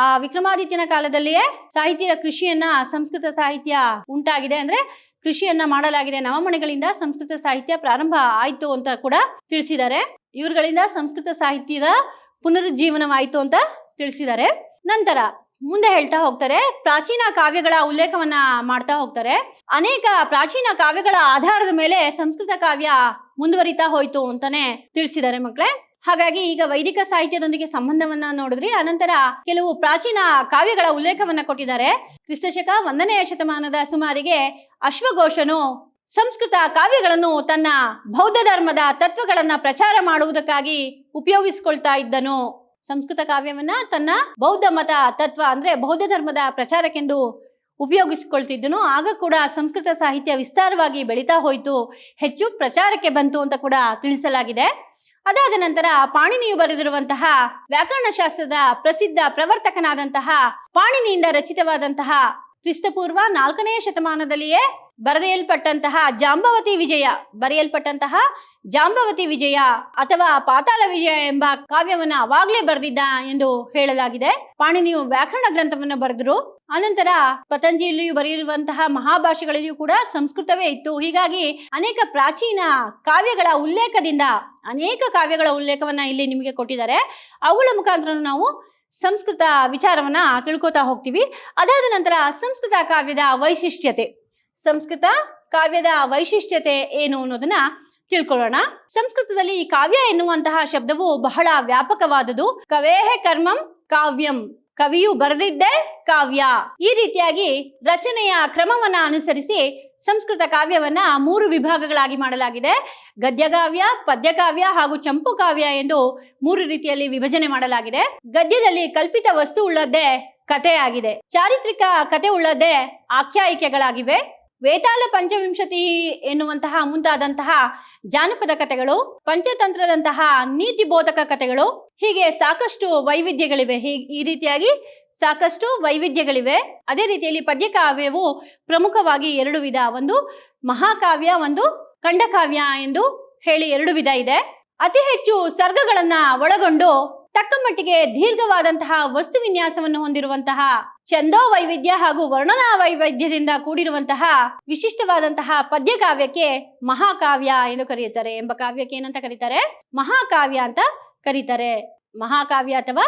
ಆ ವಿಕ್ರಮಾದಿತ್ಯನ ಕಾಲದಲ್ಲಿಯೇ ಸಾಹಿತ್ಯದ ಕೃಷಿಯನ್ನ, ಸಂಸ್ಕೃತ ಸಾಹಿತ್ಯ ಉಂಟಾಗಿದೆ, ಅಂದ್ರೆ ಕೃಷಿಯನ್ನ ಮಾಡಲಾಗಿದೆ. ನವಮಣಿಗಳಿಂದ ಸಂಸ್ಕೃತ ಸಾಹಿತ್ಯ ಪ್ರಾರಂಭ ಆಯ್ತು ಅಂತ ಕೂಡ ತಿಳಿಸಿದ್ದಾರೆ. ಇವರುಗಳಿಂದ ಸಂಸ್ಕೃತ ಸಾಹಿತ್ಯದ ಪುನರುಜ್ಜೀವನವಾಯಿತು ಅಂತ ತಿಳಿಸಿದ್ದಾರೆ. ನಂತರ ಮುಂದೆ ಹೇಳ್ತಾ ಹೋಗ್ತಾರೆ, ಪ್ರಾಚೀನ ಕಾವ್ಯಗಳ ಉಲ್ಲೇಖವನ್ನ ಮಾಡ್ತಾ ಹೋಗ್ತಾರೆ. ಅನೇಕ ಪ್ರಾಚೀನ ಕಾವ್ಯಗಳ ಆಧಾರದ ಮೇಲೆ ಸಂಸ್ಕೃತ ಕಾವ್ಯ ಮುಂದುವರಿತಾ ಹೋಯ್ತು ಅಂತಾನೆ ತಿಳಿಸಿದ್ದಾರೆ ಮಕ್ಕಳೇ. ಹಾಗಾಗಿ ಈಗ ವೈದಿಕ ಸಾಹಿತ್ಯದೊಂದಿಗೆ ಸಂಬಂಧವನ್ನ ನೋಡಿದ್ರಿ. ಅನಂತರ ಕೆಲವು ಪ್ರಾಚೀನ ಕಾವ್ಯಗಳ ಉಲ್ಲೇಖವನ್ನ ಕೊಟ್ಟಿದ್ದಾರೆ. ಕ್ರಿಸ್ತಶಕ 1ನೇ ಶತಮಾನದ ಸುಮಾರಿಗೆ ಅಶ್ವಘೋಷನು ಸಂಸ್ಕೃತ ಕಾವ್ಯಗಳನ್ನು ತನ್ನ ಬೌದ್ಧ ಧರ್ಮದ ತತ್ವಗಳನ್ನ ಪ್ರಚಾರ ಮಾಡುವುದಕ್ಕಾಗಿ ಉಪಯೋಗಿಸಿಕೊಳ್ತಾ ಇದ್ದನು. ಸಂಸ್ಕೃತ ಕಾವ್ಯವನ್ನ ತನ್ನ ಬೌದ್ಧ ಮತ ತತ್ವ ಅಂದ್ರೆ ಬೌದ್ಧ ಧರ್ಮದ ಪ್ರಚಾರಕ್ಕೆಂದು ಉಪಯೋಗಿಸಿಕೊಳ್ತಿದ್ದನು. ಆಗ ಕೂಡ ಸಂಸ್ಕೃತ ಸಾಹಿತ್ಯ ವಿಸ್ತಾರವಾಗಿ ಬೆಳೀತಾ ಹೋಯಿತು, ಹೆಚ್ಚು ಪ್ರಚಾರಕ್ಕೆ ಬಂತು ಅಂತ ಕೂಡ ತಿಳಿಸಲಾಗಿದೆ. ಅದಾದ ನಂತರ ಪಾಣಿನಿಯು ಬರೆದಿರುವಂತಹ ವ್ಯಾಕರಣಶಾಸ್ತ್ರದ ಪ್ರಸಿದ್ಧ ಪ್ರವರ್ತಕನಾದಂತಹ ಪಾಣಿನಿಯಿಂದ ರಚಿತವಾದಂತಹ ಕ್ರಿಸ್ತಪೂರ್ವ 4ನೇ ಶತಮಾನದಲ್ಲಿಯೇ ಬರೆಯಲ್ಪಟ್ಟಂತಹ ಜಾಂಬವತಿ ವಿಜಯ ಅಥವಾ ಪಾತಾಳ ವಿಜಯ ಎಂಬ ಕಾವ್ಯವನ್ನ ಅವಾಗಲೇ ಬರೆದಿದ್ದ ಎಂದು ಹೇಳಲಾಗಿದೆ. ಪಾಣಿನಿಯು ವ್ಯಾಕರಣ ಗ್ರಂಥವನ್ನು ಬರೆದರು. ಅನಂತರ ಪತಂಜಲಿಯು ಬರೆದಿರುವಂತಹ ಮಹಾಭಾಷೆಗಳಲ್ಲಿಯೂ ಕೂಡ ಸಂಸ್ಕೃತವೇ ಇತ್ತು. ಹೀಗಾಗಿ ಅನೇಕ ಪ್ರಾಚೀನ ಕಾವ್ಯಗಳ ಉಲ್ಲೇಖವನ್ನ ಇಲ್ಲಿ ನಿಮಗೆ ಕೊಟ್ಟಿದ್ದಾರೆ. ಅವುಗಳ ಮುಖಾಂತರ ನಾವು ಸಂಸ್ಕೃತ ವಿಚಾರವನ್ನ ತಿಳ್ಕೊತಾ ಹೋಗ್ತೀವಿ. ಅದಾದ ನಂತರ ಸಂಸ್ಕೃತ ಕಾವ್ಯದ ವೈಶಿಷ್ಟ್ಯತೆ ಏನು ಅನ್ನೋದನ್ನ ತಿಳ್ಕೊಳ್ಳೋಣ. ಸಂಸ್ಕೃತದಲ್ಲಿ ಈ ಕಾವ್ಯ ಎನ್ನುವಂತಹ ಶಬ್ದವು ಬಹಳ ವ್ಯಾಪಕವಾದುದು. ಕವೇಹ ಕರ್ಮಂ ಕಾವ್ಯಂ, ಕವಿಯು ಬರೆದಿದ್ದೇ ಕಾವ್ಯ. ಈ ರೀತಿಯಾಗಿ ರಚನೆಯ ಕ್ರಮವನ್ನ ಅನುಸರಿಸಿ ಸಂಸ್ಕೃತ ಕಾವ್ಯವನ್ನ 3 ವಿಭಾಗಗಳಾಗಿ ಮಾಡಲಾಗಿದೆ. ಗದ್ಯಕಾವ್ಯ, ಪದ್ಯಕಾವ್ಯ ಹಾಗೂ ಚಂಪು ಕಾವ್ಯ ಎಂದು 3 ರೀತಿಯಲ್ಲಿ ವಿಭಜನೆ ಮಾಡಲಾಗಿದೆ. ಗದ್ಯದಲ್ಲಿ ಕಲ್ಪಿತ ವಸ್ತು ಉಳ್ಳದ್ದೇ ಕಥೆಯಾಗಿದೆ. ಚಾರಿತ್ರಿಕ ಕಥೆ ಉಳ್ಳದ್ದೇ ಆಖ್ಯಾಯಿಕೆಗಳಾಗಿವೆ. ವೇತಾಲ ಪಂಚವಿಂಶತಿ ಎನ್ನುವಂತಹ ಮುಂತಾದಂತಹ ಜಾನಪದ ಕಥೆಗಳು, ಪಂಚತಂತ್ರದಂತಹ ನೀತಿ ಬೋಧಕ ಕಥೆಗಳು, ಹೀಗೆ ಸಾಕಷ್ಟು ವೈವಿಧ್ಯಗಳಿವೆ. ಈ ರೀತಿಯಾಗಿ ಸಾಕಷ್ಟು ವೈವಿಧ್ಯಗಳಿವೆ. ಅದೇ ರೀತಿಯಲ್ಲಿ ಪದ್ಯಕಾವ್ಯವು ಪ್ರಮುಖವಾಗಿ 2 ವಿಧ, ಒಂದು ಮಹಾಕಾವ್ಯ, ಒಂದು ಖಂಡಕಾವ್ಯ ಎಂದು ಹೇಳಿ 2 ವಿಧ ಇದೆ. ಅತಿ ಹೆಚ್ಚು ಸರ್ಗಗಳನ್ನ ಒಳಗೊಂಡು ತಕ್ಕ ಮಟ್ಟಿಗೆ ದೀರ್ಘವಾದಂತಹ ವಸ್ತು ವಿನ್ಯಾಸವನ್ನು ಹೊಂದಿರುವಂತಹ ಛಂದೋ ವೈವಿಧ್ಯ ಹಾಗೂ ವರ್ಣನಾ ವೈವಿಧ್ಯದಿಂದ ಕೂಡಿರುವಂತಹ ವಿಶಿಷ್ಟವಾದಂತಹ ಪದ್ಯಕಾವ್ಯಕ್ಕೆ ಮಹಾಕಾವ್ಯ ಎಂದು ಕರೆಯುತ್ತಾರೆ. ಎಂಬ ಕಾವ್ಯಕ್ಕೆ ಏನಂತ ಕರೀತಾರೆ? ಮಹಾಕಾವ್ಯ ಅಂತ ಕರೀತಾರೆ. ಮಹಾಕಾವ್ಯ ಅಥವಾ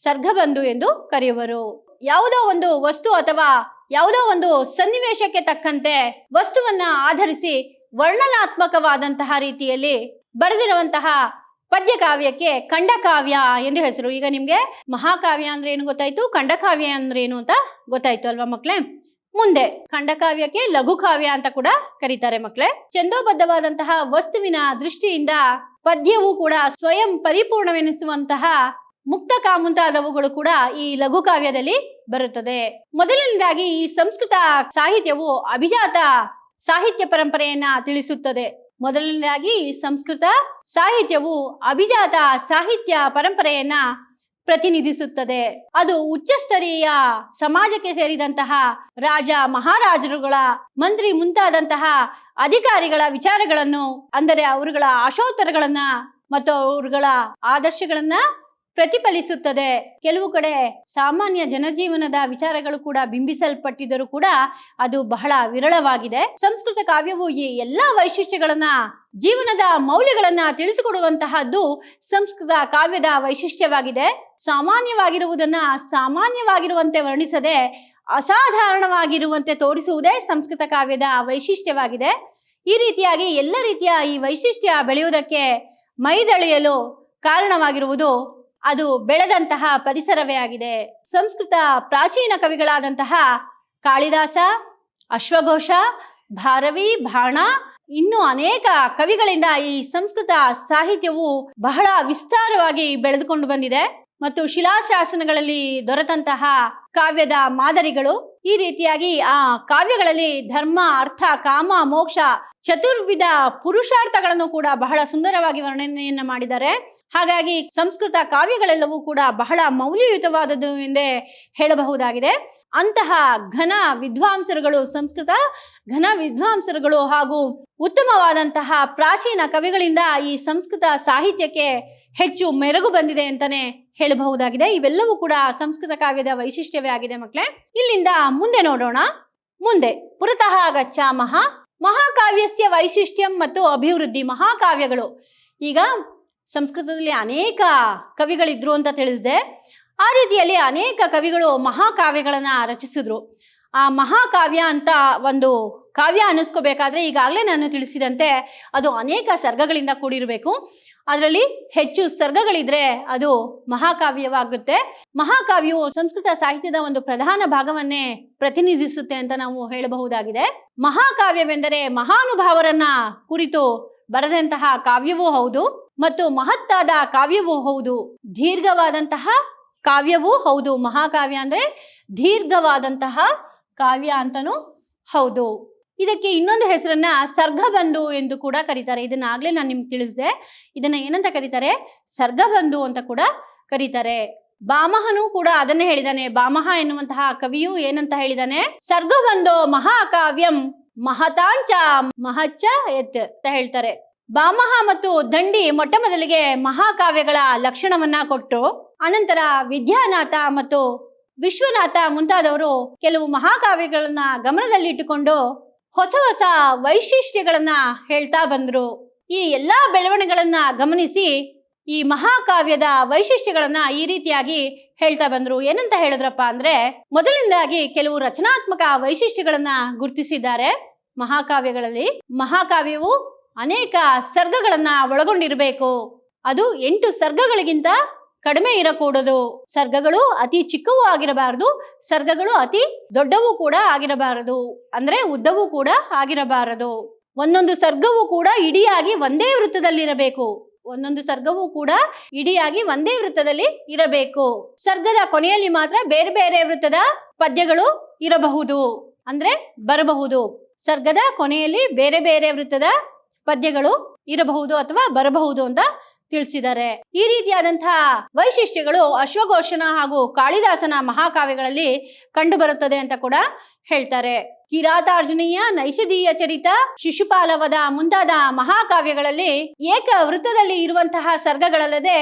ಸರ್ಗಬಂಧು ಎಂದು ಕರೆಯುವರು. ಯಾವುದೋ ಒಂದು ವಸ್ತು ಅಥವಾ ಯಾವುದೋ ಒಂದು ಸನ್ನಿವೇಶಕ್ಕೆ ತಕ್ಕಂತೆ ವಸ್ತುವನ್ನ ಆಧರಿಸಿ ವರ್ಣನಾತ್ಮಕವಾದಂತಹ ರೀತಿಯಲ್ಲಿ ಬರೆದಿರುವಂತಹ ಪದ್ಯಕಾವ್ಯಕ್ಕೆ ಖಂಡಕಾವ್ಯ ಎಂದು ಹೆಸರು. ಈಗ ನಿಮ್ಗೆ ಮಹಾಕಾವ್ಯ ಅಂದ್ರೆ ಏನು ಗೊತ್ತಾಯ್ತು, ಖಂಡಕಾವ್ಯ ಅಂದ್ರೆ ಏನು ಅಂತ ಗೊತ್ತಾಯ್ತು ಅಲ್ವಾ ಮಕ್ಳೇ? ಮುಂದೆ ಖಂಡಕಾವ್ಯಕ್ಕೆ ಲಘುಕಾವ್ಯ ಅಂತ ಕೂಡ ಕರೀತಾರೆ ಮಕ್ಳೇ. ಛಂದೋಬದ್ಧವಾದಂತಹ ವಸ್ತುವಿನ ದೃಷ್ಟಿಯಿಂದ ಪದ್ಯವು ಕೂಡ ಸ್ವಯಂ ಪರಿಪೂರ್ಣವೆನಿಸುವಂತಹ ಮುಕ್ತಕ ಮುಂತಾದವುಗಳು ಕೂಡ ಈ ಲಘುಕಾವ್ಯದಲ್ಲಿ ಬರುತ್ತದೆ. ಮೊದಲನೇದಾಗಿ ಈ ಸಂಸ್ಕೃತ ಸಾಹಿತ್ಯವು ಅಭಿಜಾತ ಸಾಹಿತ್ಯ ಪರಂಪರೆಯನ್ನ ತಿಳಿಸುತ್ತದೆ. ಮೊದಲನೇದಾಗಿ ಸಂಸ್ಕೃತ ಸಾಹಿತ್ಯವು ಅಭಿಜಾತ ಸಾಹಿತ್ಯ ಪರಂಪರೆಯನ್ನ ಪ್ರತಿನಿಧಿಸುತ್ತದೆ. ಅದು ಉಚ್ಚಸ್ತರೀಯ ಸಮಾಜಕ್ಕೆ ಸೇರಿದಂತಹ ರಾಜ ಮಹಾರಾಜರುಗಳ, ಮಂತ್ರಿ ಮುಂತಾದಂತಹ ಅಧಿಕಾರಿಗಳ ವಿಚಾರಗಳನ್ನು, ಅಂದರೆ ಅವರುಗಳ ಆಶೋತ್ತರಗಳನ್ನ ಮತ್ತು ಅವರುಗಳ ಆದರ್ಶಗಳನ್ನ ಪ್ರತಿಫಲಿಸುತ್ತದೆ. ಕೆಲವು ಕಡೆ ಸಾಮಾನ್ಯ ಜನಜೀವನದ ವಿಚಾರಗಳು ಕೂಡ ಬಿಂಬಿಸಲ್ಪಟ್ಟಿದ್ದರೂ ಕೂಡ ಅದು ಬಹಳ ವಿರಳವಾಗಿದೆ. ಸಂಸ್ಕೃತ ಕಾವ್ಯವು ಈ ಎಲ್ಲಾ ವೈಶಿಷ್ಟ್ಯಗಳನ್ನ, ಜೀವನದ ಮೌಲ್ಯಗಳನ್ನ ತಿಳಿಸಿಕೊಡುವಂತಹದ್ದು ಸಂಸ್ಕೃತ ಕಾವ್ಯದ ವೈಶಿಷ್ಟ್ಯವಾಗಿದೆ. ಸಾಮಾನ್ಯವಾಗಿರುವುದನ್ನ ಸಾಮಾನ್ಯವಾಗಿರುವಂತೆ ವರ್ಣಿಸದೆ ಅಸಾಧಾರಣವಾಗಿರುವಂತೆ ತೋರಿಸುವುದೇ ಸಂಸ್ಕೃತ ಕಾವ್ಯದ ವೈಶಿಷ್ಟ್ಯವಾಗಿದೆ. ಈ ರೀತಿಯಾಗಿ ಎಲ್ಲ ರೀತಿಯ ಈ ವೈಶಿಷ್ಟ್ಯ ಬೆಳೆಯುವುದಕ್ಕೆ ಮೈದಳೆಯಲು ಕಾರಣವಾಗಿರುವುದು ಅದು ಬೆಳೆದಂತಹ ಪರಿಸರವೇ ಆಗಿದೆ. ಸಂಸ್ಕೃತ ಪ್ರಾಚೀನ ಕವಿಗಳಾದಂತಹ ಕಾಳಿದಾಸ, ಅಶ್ವಘೋಷ, ಭಾರವಿ, ಬಾಣ, ಇನ್ನು ಅನೇಕ ಕವಿಗಳಿಂದ ಈ ಸಂಸ್ಕೃತ ಸಾಹಿತ್ಯವು ಬಹಳ ವಿಸ್ತಾರವಾಗಿ ಬೆಳೆದುಕೊಂಡು ಬಂದಿದೆ. ಮತ್ತು ಶಿಲಾಶಾಸನಗಳಲ್ಲಿ ದೊರೆತಂತಹ ಕಾವ್ಯದ ಮಾದರಿಗಳು, ಈ ರೀತಿಯಾಗಿ ಆ ಕಾವ್ಯಗಳಲ್ಲಿ ಧರ್ಮ, ಅರ್ಥ, ಕಾಮ, ಮೋಕ್ಷ ಚತುರ್ವಿಧ ಪುರುಷಾರ್ಥಗಳನ್ನು ಕೂಡ ಬಹಳ ಸುಂದರವಾಗಿ ವರ್ಣನೆಯನ್ನ ಮಾಡಿದ್ದಾರೆ. ಹಾಗಾಗಿ ಸಂಸ್ಕೃತ ಕಾವ್ಯಗಳೆಲ್ಲವೂ ಕೂಡ ಬಹಳ ಮೌಲ್ಯಯುತವಾದದ್ದು ಎಂದೇ ಹೇಳಬಹುದಾಗಿದೆ. ಅಂತಹ ಘನ ವಿದ್ವಾಂಸರುಗಳು, ಸಂಸ್ಕೃತ ಘನ ವಿದ್ವಾಂಸರುಗಳು ಹಾಗೂ ಉತ್ತಮವಾದಂತಹ ಪ್ರಾಚೀನ ಕವಿಗಳಿಂದ ಈ ಸಂಸ್ಕೃತ ಸಾಹಿತ್ಯಕ್ಕೆ ಹೆಚ್ಚು ಮೆರುಗು ಬಂದಿದೆ ಅಂತಾನೆ ಹೇಳಬಹುದಾಗಿದೆ. ಇವೆಲ್ಲವೂ ಕೂಡ ಸಂಸ್ಕೃತ ಕಾವ್ಯದ ವೈಶಿಷ್ಟ್ಯವೇ ಆಗಿದೆ ಮಕ್ಕಳೇ. ಇಲ್ಲಿಂದ ಮುಂದೆ ನೋಡೋಣ. ಮುಂದೆ ಪುರತಃ ಗಚ್ಚಾಮಃ. ಮಹಾಕಾವ್ಯಸ್ಯ ವೈಶಿಷ್ಟ್ಯಂ ಮತ್ತು ಅಭಿವೃದ್ಧಿ. ಮಹಾಕಾವ್ಯಗಳು, ಈಗ ಸಂಸ್ಕೃತದಲ್ಲಿ ಅನೇಕ ಕವಿಗಳಿದ್ರು ಅಂತ ತಿಳಿಸಿದೆ. ಆ ರೀತಿಯಲ್ಲಿ ಅನೇಕ ಕವಿಗಳು ಮಹಾಕಾವ್ಯಗಳನ್ನ ರಚಿಸಿದ್ರು. ಆ ಮಹಾಕಾವ್ಯ ಅಂತ ಒಂದು ಕಾವ್ಯ ಅನ್ನಿಸ್ಕೋಬೇಕಾದ್ರೆ ಈಗಾಗಲೇ ನಾನು ತಿಳಿಸಿದಂತೆ ಅದು ಅನೇಕ ಸರ್ಗಗಳಿಂದ ಕೂಡಿರಬೇಕು. ಅದರಲ್ಲಿ ಹೆಚ್ಚು ಸರ್ಗಗಳಿದ್ರೆ ಅದು ಮಹಾಕಾವ್ಯವಾಗುತ್ತೆ. ಮಹಾಕಾವ್ಯವು ಸಂಸ್ಕೃತ ಸಾಹಿತ್ಯದ ಒಂದು ಪ್ರಧಾನ ಭಾಗವನ್ನೇ ಪ್ರತಿನಿಧಿಸುತ್ತೆ ಅಂತ ನಾವು ಹೇಳಬಹುದಾಗಿದೆ. ಮಹಾಕಾವ್ಯವೆಂದರೆ ಮಹಾನುಭಾವರನ್ನ ಕುರಿತು ಬರೆದಂತಹ ಕಾವ್ಯವೂ ಹೌದು ಮತ್ತು ಮಹತ್ತಾದ ಕಾವ್ಯವೂ ಹೌದು, ದೀರ್ಘವಾದಂತಹ ಕಾವ್ಯವೂ ಹೌದು. ಮಹಾಕಾವ್ಯ ಅಂದ್ರೆ ದೀರ್ಘವಾದಂತಹ ಕಾವ್ಯ ಅಂತನೂ ಹೌದು. ಇದಕ್ಕೆ ಇನ್ನೊಂದು ಹೆಸರನ್ನ ಸರ್ಗಬಂಧು ಎಂದು ಕೂಡ ಕರೀತಾರೆ. ಇದನ್ನ ಆಗ್ಲೇ ನಾನು ನಿಮ್ಗೆ ತಿಳಿಸಿದೆ. ಇದನ್ನ ಏನಂತ ಕರೀತಾರೆ? ಸರ್ಗಬಂಧು ಅಂತ ಕೂಡ ಕರೀತಾರೆ. ಬಾಮಹನು ಕೂಡ ಅದನ್ನೇ ಹೇಳಿದಾನೆ. ಬಾಮಹ ಎನ್ನುವಂತಹ ಕವಿಯು ಏನಂತ ಹೇಳಿದಾನೆ? ಸರ್ಗಬಂಧೋ ಮಹಾಕಾವ್ಯಂ ಮಹತಾಂಚ ಮಹಚ್ಚ ಎತ್ ಅಂತ ಹೇಳ್ತಾರೆ. ಬಾಮಹ ಮತ್ತು ದಂಡಿ ಮೊಟ್ಟ ಮೊದಲಿಗೆ ಮಹಾಕಾವ್ಯಗಳ ಲಕ್ಷಣವನ್ನ ಕೊಟ್ಟು, ಅನಂತರ ವಿದ್ಯಾನಾಥ ಮತ್ತು ವಿಶ್ವನಾಥ ಮುಂತಾದವರು ಕೆಲವು ಮಹಾಕಾವ್ಯಗಳನ್ನ ಗಮನದಲ್ಲಿಟ್ಟುಕೊಂಡು ಹೊಸ ಹೊಸ ವೈಶಿಷ್ಟ್ಯಗಳನ್ನ ಹೇಳ್ತಾ ಬಂದ್ರು. ಈ ಎಲ್ಲಾ ಬೆಳವಣಿಗೆಗಳನ್ನ ಗಮನಿಸಿ ಈ ಮಹಾಕಾವ್ಯದ ವೈಶಿಷ್ಟ್ಯಗಳನ್ನ ಈ ರೀತಿಯಾಗಿ ಹೇಳ್ತಾ ಬಂದ್ರು. ಏನಂತ ಹೇಳಿದ್ರಪ್ಪ ಅಂದ್ರೆ, ಮೊದಲನೇದಾಗಿ ಕೆಲವು ರಚನಾತ್ಮಕ ವೈಶಿಷ್ಟ್ಯಗಳನ್ನ ಗುರುತಿಸಿದ್ದಾರೆ ಮಹಾಕಾವ್ಯಗಳಲ್ಲಿ. ಮಹಾಕಾವ್ಯವು ಅನೇಕ ಸರ್ಗಗಳನ್ನ ಒಳಗೊಂಡಿರಬೇಕು. ಅದು 8 ಸರ್ಗಗಳಿಗಿಂತ ಕಡಿಮೆ ಇರಕೂಡದು. ಸರ್ಗಗಳು ಅತಿ ಚಿಕ್ಕವೂ ಆಗಿರಬಾರದು, ಸರ್ಗಗಳು ಅತಿ ದೊಡ್ಡವೂ ಕೂಡ ಆಗಿರಬಾರದು, ಅಂದ್ರೆ ಉದ್ದವೂ ಕೂಡ ಆಗಿರಬಾರದು. ಒಂದೊಂದು ಸರ್ಗವೂ ಕೂಡ ಇಡಿಯಾಗಿ ಒಂದೇ ವೃತ್ತದಲ್ಲಿರಬೇಕು. ಒಂದೊಂದು ಸರ್ಗವೂ ಕೂಡ ಇಡಿಯಾಗಿ ಒಂದೇ ವೃತ್ತದಲ್ಲಿ ಇರಬೇಕು. ಸರ್ಗದ ಕೊನೆಯಲ್ಲಿ ಮಾತ್ರ ಬೇರೆ ಬೇರೆ ವೃತ್ತದ ಪದ್ಯಗಳು ಇರಬಹುದು, ಅಂದ್ರೆ ಬರಬಹುದು. ಸರ್ಗದ ಕೊನೆಯಲ್ಲಿ ಬೇರೆ ಬೇರೆ ವೃತ್ತದ ಪದ್ಯಗಳು ಇರಬಹುದು ಅಥವಾ ಬರಬಹುದು ಅಂತ ತಿಳಿಸಿದ್ದಾರೆ. ಈ ರೀತಿಯಾದಂತಹ ವೈಶಿಷ್ಟ್ಯಗಳು ಅಶ್ವಘೋಷನ ಹಾಗೂ ಕಾಳಿದಾಸನ ಮಹಾಕಾವ್ಯಗಳಲ್ಲಿ ಕಂಡು ಬರುತ್ತದೆ ಅಂತ ಕೂಡ ಹೇಳ್ತಾರೆ. ಕಿರಾತಾರ್ಜುನೀಯ, ನೈಷಧೀಯ ಚರಿತ, ಶಿಶುಪಾಲವದ ಮುಂತಾದ ಮಹಾಕಾವ್ಯಗಳಲ್ಲಿ ಏಕ ವೃತ್ತದಲ್ಲಿ ಇರುವಂತಹ ಸರ್ಗಗಳಲ್ಲದೆ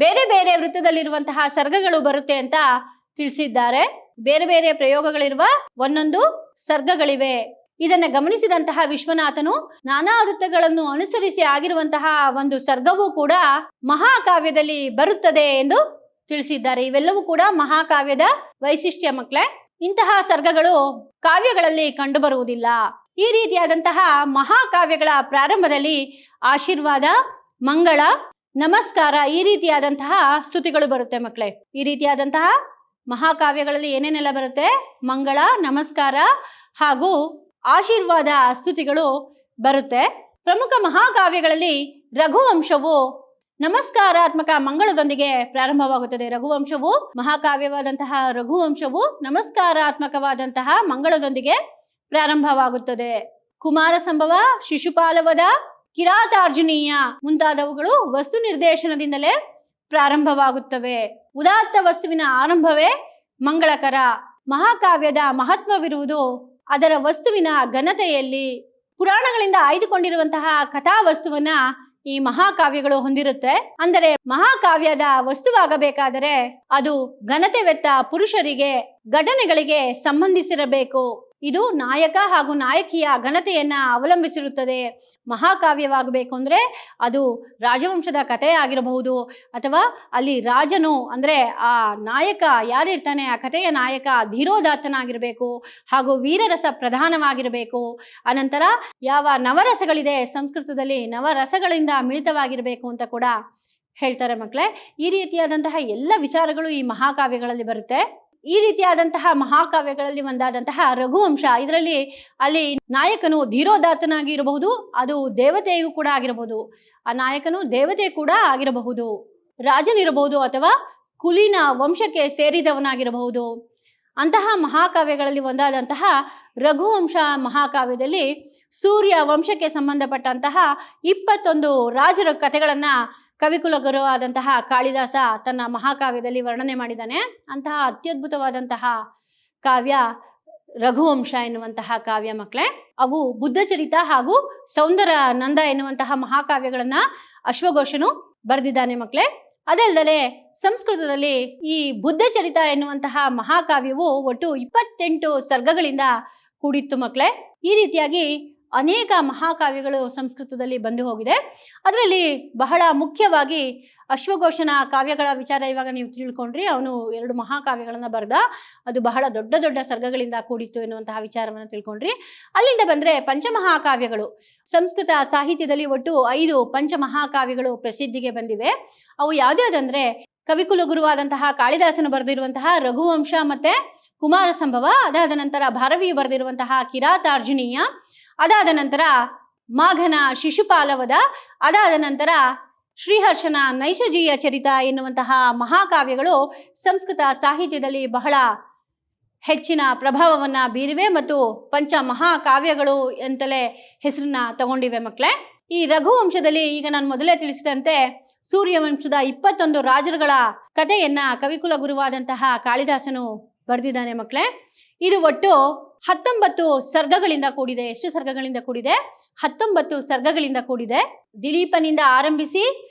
ಬೇರೆ ಬೇರೆ ವೃತ್ತದಲ್ಲಿರುವಂತಹ ಸರ್ಗಗಳು ಬರುತ್ತೆ ಅಂತ ತಿಳಿಸಿದ್ದಾರೆ. ಬೇರೆ ಬೇರೆ ಪ್ರಯೋಗಗಳಿರುವ ಒಂದೊಂದು ಸರ್ಗಗಳಿವೆ. ಇದನ್ನ ಗಮನಿಸಿದಂತಹ ವಿಶ್ವನಾಥನು ನಾನಾ ವೃತ್ತಗಳನ್ನು ಅನುಸರಿಸಿ ಆಗಿರುವಂತಹ ಒಂದು ಸರ್ಗವೂ ಕೂಡ ಮಹಾಕಾವ್ಯದಲ್ಲಿ ಬರುತ್ತದೆ ಎಂದು ತಿಳಿಸಿದ್ದಾರೆ. ಇವೆಲ್ಲವೂ ಕೂಡ ಮಹಾಕಾವ್ಯದ ವೈಶಿಷ್ಟ್ಯ ಮಕ್ಕಳೇ. ಇಂತಹ ಸರ್ಗಗಳು ಕಾವ್ಯಗಳಲ್ಲಿ ಕಂಡುಬರುವುದಿಲ್ಲ. ಈ ರೀತಿಯಾದಂತಹ ಮಹಾಕಾವ್ಯಗಳ ಪ್ರಾರಂಭದಲ್ಲಿ ಆಶೀರ್ವಾದ, ಮಂಗಳ, ನಮಸ್ಕಾರ ಈ ರೀತಿಯಾದಂತಹ ಸ್ತುತಿಗಳು ಬರುತ್ತೆ ಮಕ್ಕಳೇ. ಈ ರೀತಿಯಾದಂತಹ ಮಹಾಕಾವ್ಯಗಳಲ್ಲಿ ಏನೇನೆಲ್ಲ ಬರುತ್ತೆ? ಮಂಗಳ, ನಮಸ್ಕಾರ ಹಾಗೂ ಆಶೀರ್ವಾದ ಸ್ತುತಿಗಳು ಬರುತ್ತೆ. ಪ್ರಮುಖ ಮಹಾಕಾವ್ಯಗಳಲ್ಲಿ ರಘುವಂಶವು ನಮಸ್ಕಾರಾತ್ಮಕ ಮಂಗಳದೊಂದಿಗೆ ಪ್ರಾರಂಭವಾಗುತ್ತದೆ. ರಘುವಂಶವು ಮಹಾಕಾವ್ಯವಾದಂತಹ ರಘುವಂಶವು ನಮಸ್ಕಾರಾತ್ಮಕವಾದಂತಹ ಮಂಗಳದೊಂದಿಗೆ ಪ್ರಾರಂಭವಾಗುತ್ತದೆ. ಕುಮಾರ ಸಂಭವ, ಶಿಶುಪಾಲವದ, ಕಿರಾತಾರ್ಜುನೀಯ ಮುಂತಾದವುಗಳು ವಸ್ತು ನಿರ್ದೇಶನದಿಂದಲೇ ಪ್ರಾರಂಭವಾಗುತ್ತವೆ. ಉದಾತ್ತ ವಸ್ತುವಿನ ಆರಂಭವೇ ಮಂಗಳಕರ. ಮಹಾಕಾವ್ಯದ ಮಹತ್ವವಿರುವುದು ಅದರ ವಸ್ತುವಿನ ಘನತೆಯಲ್ಲಿ. ಪುರಾಣಗಳಿಂದ ಆಯ್ದುಕೊಂಡಿರುವಂತಹ ಕಥಾವಸ್ತುವನ್ನ ಈ ಮಹಾಕಾವ್ಯಗಳು ಹೊಂದಿರುತ್ತೆ. ಅಂದರೆ ಮಹಾಕಾವ್ಯದ ವಸ್ತುವಾಗಬೇಕಾದರೆ ಅದು ಘನತೆವೆತ್ತ ಪುರುಷರಿಗೆ, ಘಟನೆಗಳಿಗೆ ಸಂಬಂಧಿಸಿರಬೇಕು. ಇದು ನಾಯಕ ಹಾಗೂ ನಾಯಕಿಯ ಘನತೆಯನ್ನ ಅವಲಂಬಿಸಿರುತ್ತದೆ. ಮಹಾಕಾವ್ಯವಾಗಬೇಕು ಅಂದ್ರೆ ಅದು ರಾಜವಂಶದ ಕಥೆ ಆಗಿರಬಹುದು, ಅಥವಾ ಅಲ್ಲಿ ರಾಜನು ಅಂದ್ರೆ ಆ ನಾಯಕ ಯಾರಿರ್ತಾನೆ, ಆ ಕಥೆಯ ನಾಯಕ ಧೀರೋದಾತ್ತನಾಗಿರ್ಬೇಕು ಹಾಗೂ ವೀರರಸ ಪ್ರಧಾನವಾಗಿರಬೇಕು. ಅನಂತರ ಯಾವ ನವರಸಗಳಿದೆ ಸಂಸ್ಕೃತದಲ್ಲಿ, ನವರಸಗಳಿಂದ ಮಿಳಿತವಾಗಿರಬೇಕು ಅಂತ ಕೂಡ ಹೇಳ್ತಾರೆ ಮಕ್ಕಳೇ. ಈ ರೀತಿಯಾದಂತಹ ಎಲ್ಲ ವಿಚಾರಗಳು ಈ ಮಹಾಕಾವ್ಯಗಳಲ್ಲಿ ಬರುತ್ತೆ. ಈ ರೀತಿಯಾದಂತಹ ಮಹಾಕಾವ್ಯಗಳಲ್ಲಿ ಒಂದಾದಂತಹ ರಘುವಂಶ, ಇದರಲ್ಲಿ ಅಲ್ಲಿ ನಾಯಕನು ಧೀರೋದಾತ್ತನಾಗಿ ಇರಬಹುದು, ಅದು ದೇವತೆಯೂ ಕೂಡ ಆಗಿರಬಹುದು. ಆ ನಾಯಕನು ದೇವತೆ ಕೂಡ ಆಗಿರಬಹುದು, ರಾಜನಿರಬಹುದು ಅಥವಾ ಕುಲೀನ ವಂಶಕ್ಕೆ ಸೇರಿದವನಾಗಿರಬಹುದು. ಅಂತಹ ಮಹಾಕಾವ್ಯಗಳಲ್ಲಿ ಒಂದಾದಂತಹ ರಘುವಂಶ ಮಹಾಕಾವ್ಯದಲ್ಲಿ ಸೂರ್ಯ ವಂಶಕ್ಕೆ ಸಂಬಂಧಪಟ್ಟಂತಹ 21 ರಾಜರ ಕಥೆಗಳನ್ನ ಕವಿಕುಲಗುರುವಾದಂತಹ ಕಾಳಿದಾಸ ತನ್ನ ಮಹಾಕಾವ್ಯದಲ್ಲಿ ವರ್ಣನೆ ಮಾಡಿದ್ದಾನೆ. ಅಂತಹ ಅತ್ಯದ್ಭುತವಾದಂತಹ ಕಾವ್ಯ ರಘುವಂಶ ಎನ್ನುವಂತಹ ಕಾವ್ಯ ಮಕ್ಕಳೇ. ಅವು ಬುದ್ಧಚರಿತ ಹಾಗೂ ಸೌಂದರ್ಯ ನಂದ ಎನ್ನುವಂತಹ ಮಹಾಕಾವ್ಯಗಳನ್ನ ಅಶ್ವಘೋಷನು ಬರೆದಿದ್ದಾನೆ ಮಕ್ಕಳೇ. ಅದಲ್ಲದೆ ಸಂಸ್ಕೃತದಲ್ಲಿ ಈ ಬುದ್ಧಚರಿತ ಎನ್ನುವಂತಹ ಮಹಾಕಾವ್ಯವು ಒಟ್ಟು 28 ಸರ್ಗಗಳಿಂದ ಕೂಡಿತ್ತು ಮಕ್ಕಳೇ. ಈ ರೀತಿಯಾಗಿ ಅನೇಕ ಮಹಾಕಾವ್ಯಗಳು ಸಂಸ್ಕೃತದಲ್ಲಿ ಬಂದು ಹೋಗಿದೆ. ಅದರಲ್ಲಿ ಬಹಳ ಮುಖ್ಯವಾಗಿ ಅಶ್ವಘೋಷನ ಕಾವ್ಯಗಳ ವಿಚಾರ ಇವಾಗ ನೀವು ತಿಳ್ಕೊಂಡ್ರಿ. ಅವನು 2 ಮಹಾಕಾವ್ಯಗಳನ್ನು ಬರೆದ, ಅದು ಬಹಳ ದೊಡ್ಡ ದೊಡ್ಡ ಸರ್ಗಗಳಿಂದ ಕೂಡಿತ್ತು ಎನ್ನುವಂತಹ ವಿಚಾರವನ್ನು ತಿಳ್ಕೊಂಡ್ರಿ. ಅಲ್ಲಿಂದ ಬಂದರೆ ಪಂಚಮಹಾಕಾವ್ಯಗಳು. ಸಂಸ್ಕೃತ ಸಾಹಿತ್ಯದಲ್ಲಿ ಒಟ್ಟು 5 ಪಂಚಮಹಾಕಾವ್ಯಗಳು ಪ್ರಸಿದ್ಧಿಗೆ ಬಂದಿವೆ. ಅವು ಯಾವ್ದ್ಯಾವ್ದಂದ್ರೆ ಕವಿಕುಲಗುರುವಾದಂತಹ ಕಾಳಿದಾಸನು ಬರೆದಿರುವಂತಹ ರಘುವಂಶ ಮತ್ತೆ ಕುಮಾರ ಸಂಭವ, ಅದಾದ ನಂತರ ಭಾರವಿಯು ಬರೆದಿರುವಂತಹ ಕಿರಾತಾರ್ಜುನೀಯ, ಅದಾದ ನಂತರ ಮಾಘನ ಶಿಶುಪಾಲವದ, ಅದಾದ ನಂತರ ಶ್ರೀಹರ್ಷನ ನೈಷಧೀಯ ಚರಿತ ಎನ್ನುವಂತಹ ಮಹಾಕಾವ್ಯಗಳು ಸಂಸ್ಕೃತ ಸಾಹಿತ್ಯದಲ್ಲಿ ಬಹಳ ಹೆಚ್ಚಿನ ಪ್ರಭಾವವನ್ನು ಬೀರಿವೆ ಮತ್ತು ಪಂಚ ಮಹಾಕಾವ್ಯಗಳು ಅಂತಲೇ ಹೆಸರನ್ನ ತಗೊಂಡಿವೆ ಮಕ್ಕಳೇ. ಈ ರಘುವಂಶದಲ್ಲಿ ಈಗ ನಾನು ಮೊದಲೇ ತಿಳಿಸಿದಂತೆ ಸೂರ್ಯವಂಶದ 21 ರಾಜರುಗಳ ಕಥೆಯನ್ನ ಕವಿಕುಲ ಗುರುವಾದಂತಹ ಕಾಳಿದಾಸನು ಬರೆದಿದ್ದಾನೆ ಮಕ್ಕಳೇ. ಇದು ಒಟ್ಟು 19 ಸರ್ಗಗಳಿಂದ ಕೂಡಿದೆ. ಎಷ್ಟು ಸರ್ಗಗಳಿಂದ ಕೂಡಿದೆ? 19 ಸರ್ಗಗಳಿಂದ ಕೂಡಿದೆ. ದಿಲೀಪನಿಂದ ಆರಂಭಿಸಿ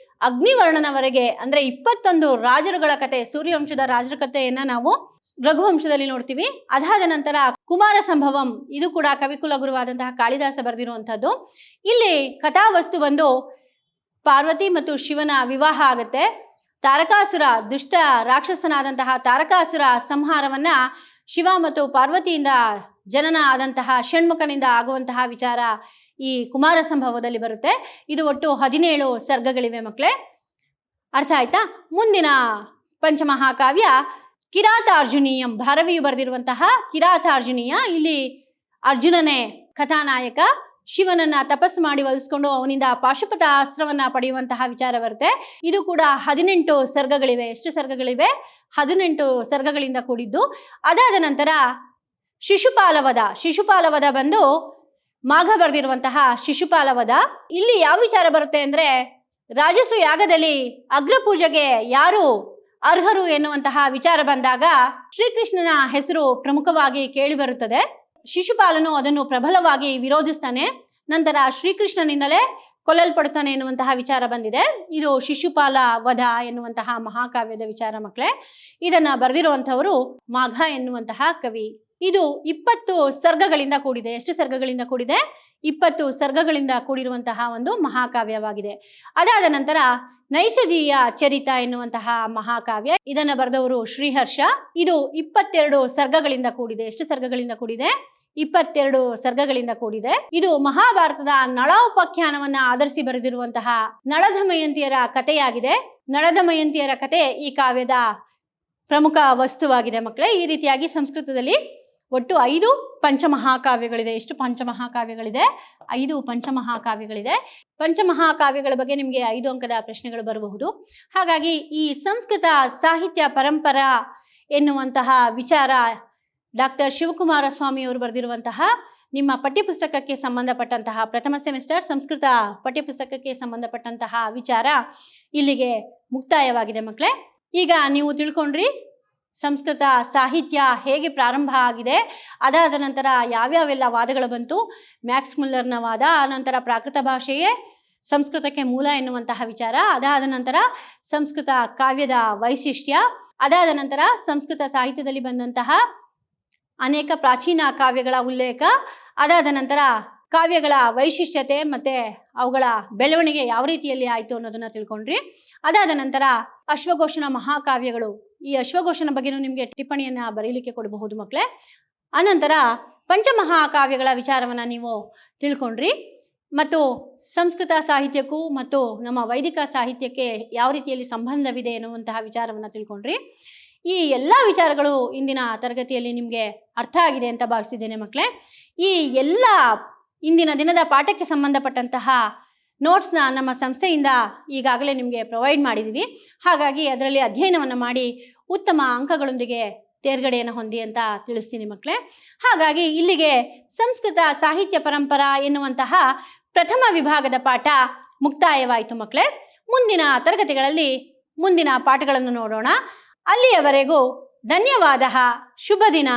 ಅಗ್ನಿವರ್ಣನವರೆಗೆ ಅಂದ್ರೆ 21 ರಾಜರುಗಳ ಕತೆ, ಸೂರ್ಯವಂಶದ ರಾಜರ ಕಥೆಯನ್ನ ನಾವು ರಘುವಂಶದಲ್ಲಿ ನೋಡ್ತೀವಿ. ಅದಾದ ನಂತರ ಕುಮಾರ ಸಂಭವಂ, ಇದು ಕೂಡ ಕವಿಕುಲ ಗುರುವಾದಂತಹ ಕಾಳಿದಾಸ ಬರೆದಿರುವಂಥದ್ದು. ಇಲ್ಲಿ ಕಥಾವಸ್ತು ಬಂದು ಪಾರ್ವತಿ ಮತ್ತು ಶಿವನ ವಿವಾಹ ಆಗುತ್ತೆ. ತಾರಕಾಸುರ, ದುಷ್ಟ ರಾಕ್ಷಸನಾದಂತಹ ತಾರಕಾಸುರ ಸಂಹಾರವನ್ನ ಶಿವ ಮತ್ತು ಪಾರ್ವತಿಯಿಂದ ಜನನ ಆದಂತಹ ಷಣ್ಮುಖನಿಂದ ಆಗುವಂತಹ ವಿಚಾರ ಈ ಕುಮಾರ ಸಂಭವದಲ್ಲಿ ಬರುತ್ತೆ. ಇದು ಒಟ್ಟು 17 ಸರ್ಗಗಳಿವೆ ಮಕ್ಕಳೇ. ಅರ್ಥ ಆಯ್ತಾ? ಮುಂದಿನ ಪಂಚಮಹಾಕಾವ್ಯ ಕಿರಾತಾರ್ಜುನೀಯಂ, ಭಾರವಿಯು ಬರೆದಿರುವಂತಹ ಕಿರಾತಾರ್ಜುನೀಯ. ಇಲ್ಲಿ ಅರ್ಜುನನೇ ಕಥಾನಾಯಕ. ಶಿವನನ್ನ ತಪಸ್ಸು ಮಾಡಿ ಒಲಿಸ್ಕೊಂಡು ಅವನಿಂದ ಪಾಶುಪತ ಅಸ್ತ್ರವನ್ನ ಪಡೆಯುವಂತಹ ವಿಚಾರ ಬರುತ್ತೆ. ಇದು ಕೂಡ 18 ಸರ್ಗಗಳಿವೆ. ಎಷ್ಟು ಸರ್ಗಗಳಿವೆ? 18 ಸರ್ಗಗಳಿಂದ ಕೂಡಿದ್ದು. ಅದಾದ ನಂತರ ಶಿಶುಪಾಲವದ ಬಂದು ಮಾಘ ಬರೆದಿರುವಂತಹ ಶಿಶುಪಾಲವದ. ಇಲ್ಲಿ ಯಾವ ವಿಚಾರ ಬರುತ್ತೆ ಅಂದ್ರೆ ರಾಜಸು ಯಾಗದಲ್ಲಿ ಅಗ್ರಪೂಜೆಗೆ ಯಾರು ಅರ್ಹರು ಎನ್ನುವಂತಹ ವಿಚಾರ ಬಂದಾಗ ಶ್ರೀಕೃಷ್ಣನ ಹೆಸರು ಪ್ರಮುಖವಾಗಿ ಕೇಳಿ ಬರುತ್ತದೆ. ಶಿಶುಪಾಲನು ಅದನ್ನು ಪ್ರಬಲವಾಗಿ ವಿರೋಧಿಸ್ತಾನೆ. ನಂತರ ಶ್ರೀಕೃಷ್ಣನಿಂದಲೇ ಕೊಲ್ಲಲ್ಪಡ್ತಾನೆ ಎನ್ನುವಂತಹ ವಿಚಾರ ಬಂದಿದೆ. ಇದು ಶಿಶುಪಾಲ ವಧ ಎನ್ನುವಂತಹ ಮಹಾಕಾವ್ಯದ ವಿಚಾರ ಮಕ್ಕಳೇ. ಇದನ್ನ ಬರೆದಿರುವಂಥವರು ಮಾಘ ಎನ್ನುವಂತಹ ಕವಿ. ಇದು 20 ಸರ್ಗಗಳಿಂದ ಕೂಡಿದೆ. ಎಷ್ಟು ಸರ್ಗಗಳಿಂದ ಕೂಡಿದೆ? 20 ಸರ್ಗಗಳಿಂದ ಕೂಡಿರುವಂತಹ ಒಂದು ಮಹಾಕಾವ್ಯವಾಗಿದೆ. ಅದಾದ ನಂತರ ನೈಷಧೀಯ ಚರಿತ ಎನ್ನುವಂತಹ ಮಹಾಕಾವ್ಯ, ಇದನ್ನ ಬರೆದವರು ಶ್ರೀಹರ್ಷ. ಇದು 22 ಸರ್ಗಗಳಿಂದ ಕೂಡಿದೆ. ಎಷ್ಟು ಸರ್ಗಗಳಿಂದ ಕೂಡಿದೆ? 22 ಸರ್ಗಗಳಿಂದ ಕೂಡಿದೆ. ಇದು ಮಹಾಭಾರತದ ನಳ ಉಪಾಖ್ಯಾನವನ್ನ ಆಧರಿಸಿ ಬರೆದಿರುವಂತಹ ನಳದಮಯಂತಿಯರ ಕಥೆಯಾಗಿದೆ. ನಳದಮಯಂತಿಯರ ಕಥೆ ಈ ಕಾವ್ಯದ ಪ್ರಮುಖ ವಸ್ತುವಾಗಿದೆ ಮಕ್ಕಳೇ. ಈ ರೀತಿಯಾಗಿ ಸಂಸ್ಕೃತದಲ್ಲಿ ಒಟ್ಟು 5 ಪಂಚಮಹಾಕಾವ್ಯಗಳಿದೆ. ಎಷ್ಟು ಪಂಚಮಹಾಕಾವ್ಯಗಳಿದೆ? 5 ಪಂಚಮಹಾಕಾವ್ಯಗಳಿದೆ. ಪಂಚಮಹಾಕಾವ್ಯಗಳ ಬಗ್ಗೆ ನಿಮಗೆ 5 ಅಂಕದ ಪ್ರಶ್ನೆಗಳು ಬರಬಹುದು. ಹಾಗಾಗಿ ಈ ಸಂಸ್ಕೃತ ಸಾಹಿತ್ಯ ಪರಂಪರಾ ಎನ್ನುವಂತಹ ವಿಚಾರ ಡಾಕ್ಟರ್ ಶಿವಕುಮಾರ ಸ್ವಾಮಿಯವರು ಬರೆದಿರುವಂತಹ ನಿಮ್ಮ ಪಠ್ಯಪುಸ್ತಕಕ್ಕೆ ಸಂಬಂಧಪಟ್ಟಂತಹ ಪ್ರಥಮ ಸೆಮಿಸ್ಟರ್ ಸಂಸ್ಕೃತ ಪಠ್ಯಪುಸ್ತಕಕ್ಕೆ ಸಂಬಂಧಪಟ್ಟಂತಹ ವಿಚಾರ ಇಲ್ಲಿಗೆ ಮುಕ್ತಾಯವಾಗಿದೆ ಮಕ್ಕಳೇ. ಈಗ ನೀವು ತಿಳ್ಕೊಂಡ್ರಿ ಸಂಸ್ಕೃತ ಸಾಹಿತ್ಯ ಹೇಗೆ ಪ್ರಾರಂಭ ಆಗಿದೆ, ಅದಾದ ನಂತರ ಯಾವ್ಯಾವೆಲ್ಲ ವಾದಗಳು ಬಂತು, ಮ್ಯಾಕ್ಸ್ ಮುಲ್ಲರ್ನ ವಾದ, ಆನಂತರ ಪ್ರಾಕೃತ ಭಾಷೆಯೇ ಸಂಸ್ಕೃತಕ್ಕೆ ಮೂಲ ಎನ್ನುವಂತಹ ವಿಚಾರ, ಅದಾದ ನಂತರ ಸಂಸ್ಕೃತ ಕಾವ್ಯದ ವೈಶಿಷ್ಟ್ಯ, ಅದಾದ ನಂತರ ಸಂಸ್ಕೃತ ಸಾಹಿತ್ಯದಲ್ಲಿ ಬಂದಂತಹ ಅನೇಕ ಪ್ರಾಚೀನ ಕಾವ್ಯಗಳ ಉಲ್ಲೇಖ, ಅದಾದ ನಂತರ ಕಾವ್ಯಗಳ ವೈಶಿಷ್ಟ್ಯತೆ ಮತ್ತೆ ಅವುಗಳ ಬೆಳವಣಿಗೆ ಯಾವ ರೀತಿಯಲ್ಲಿ ಆಯಿತು ಅನ್ನೋದನ್ನ ತಿಳ್ಕೊಂಡ್ರಿ. ಅದಾದ ನಂತರ ಅಶ್ವಘೋಷನ ಮಹಾಕಾವ್ಯಗಳು, ಈ ಅಶ್ವಘೋಷನ ಬಗ್ಗೆನೂ ನಿಮಗೆ ಟಿಪ್ಪಣಿಯನ್ನ ಬರೀಲಿಕ್ಕೆ ಕೊಡಬಹುದು ಮಕ್ಕಳೇ. ಅನಂತರ ಪಂಚಮಹಾಕಾವ್ಯಗಳ ವಿಚಾರವನ್ನ ನೀವು ತಿಳ್ಕೊಂಡ್ರಿ ಮತ್ತು ಸಂಸ್ಕೃತ ಸಾಹಿತ್ಯಕ್ಕೂ ಮತ್ತು ನಮ್ಮ ವೈದಿಕ ಸಾಹಿತ್ಯಕ್ಕೆ ಯಾವ ರೀತಿಯಲ್ಲಿ ಸಂಬಂಧವಿದೆ ಎನ್ನುವಂತಹ ವಿಚಾರವನ್ನ ತಿಳ್ಕೊಂಡ್ರಿ. ಈ ಎಲ್ಲ ವಿಚಾರಗಳು ಇಂದಿನ ತರಗತಿಯಲ್ಲಿ ನಿಮಗೆ ಅರ್ಥ ಆಗಿದೆ ಅಂತ ಭಾವಿಸಿದ್ದೇನೆ ಮಕ್ಕಳೇ. ಈ ಎಲ್ಲ ಇಂದಿನ ದಿನದ ಪಾಠಕ್ಕೆ ಸಂಬಂಧಪಟ್ಟಂತಹ ನೋಟ್ಸ್ನ ನಮ್ಮ ಸಂಸ್ಥೆಯಿಂದ ಈಗಾಗಲೇ ನಿಮಗೆ ಪ್ರೊವೈಡ್ ಮಾಡಿದ್ದೀವಿ. ಹಾಗಾಗಿ ಅದರಲ್ಲಿ ಅಧ್ಯಯನವನ್ನು ಮಾಡಿ ಉತ್ತಮ ಅಂಕಗಳೊಂದಿಗೆ ತೇರ್ಗಡೆಯನ್ನು ಹೊಂದಿ ಅಂತ ತಿಳಿಸ್ತೀನಿ ಮಕ್ಕಳೇ. ಹಾಗಾಗಿ ಇಲ್ಲಿಗೆ ಸಂಸ್ಕೃತ ಸಾಹಿತ್ಯ ಪರಂಪರಾ ಎನ್ನುವಂತಹ ಪ್ರಥಮ ವಿಭಾಗದ ಪಾಠ ಮುಕ್ತಾಯವಾಯಿತು ಮಕ್ಕಳೇ. ಮುಂದಿನ ತರಗತಿಗಳಲ್ಲಿ ಮುಂದಿನ ಪಾಠಗಳನ್ನು ನೋಡೋಣ. ಅಲ್ಲಿಯವರೆಗೂ ಧನ್ಯವಾದ. ಶುಭ ದಿನ.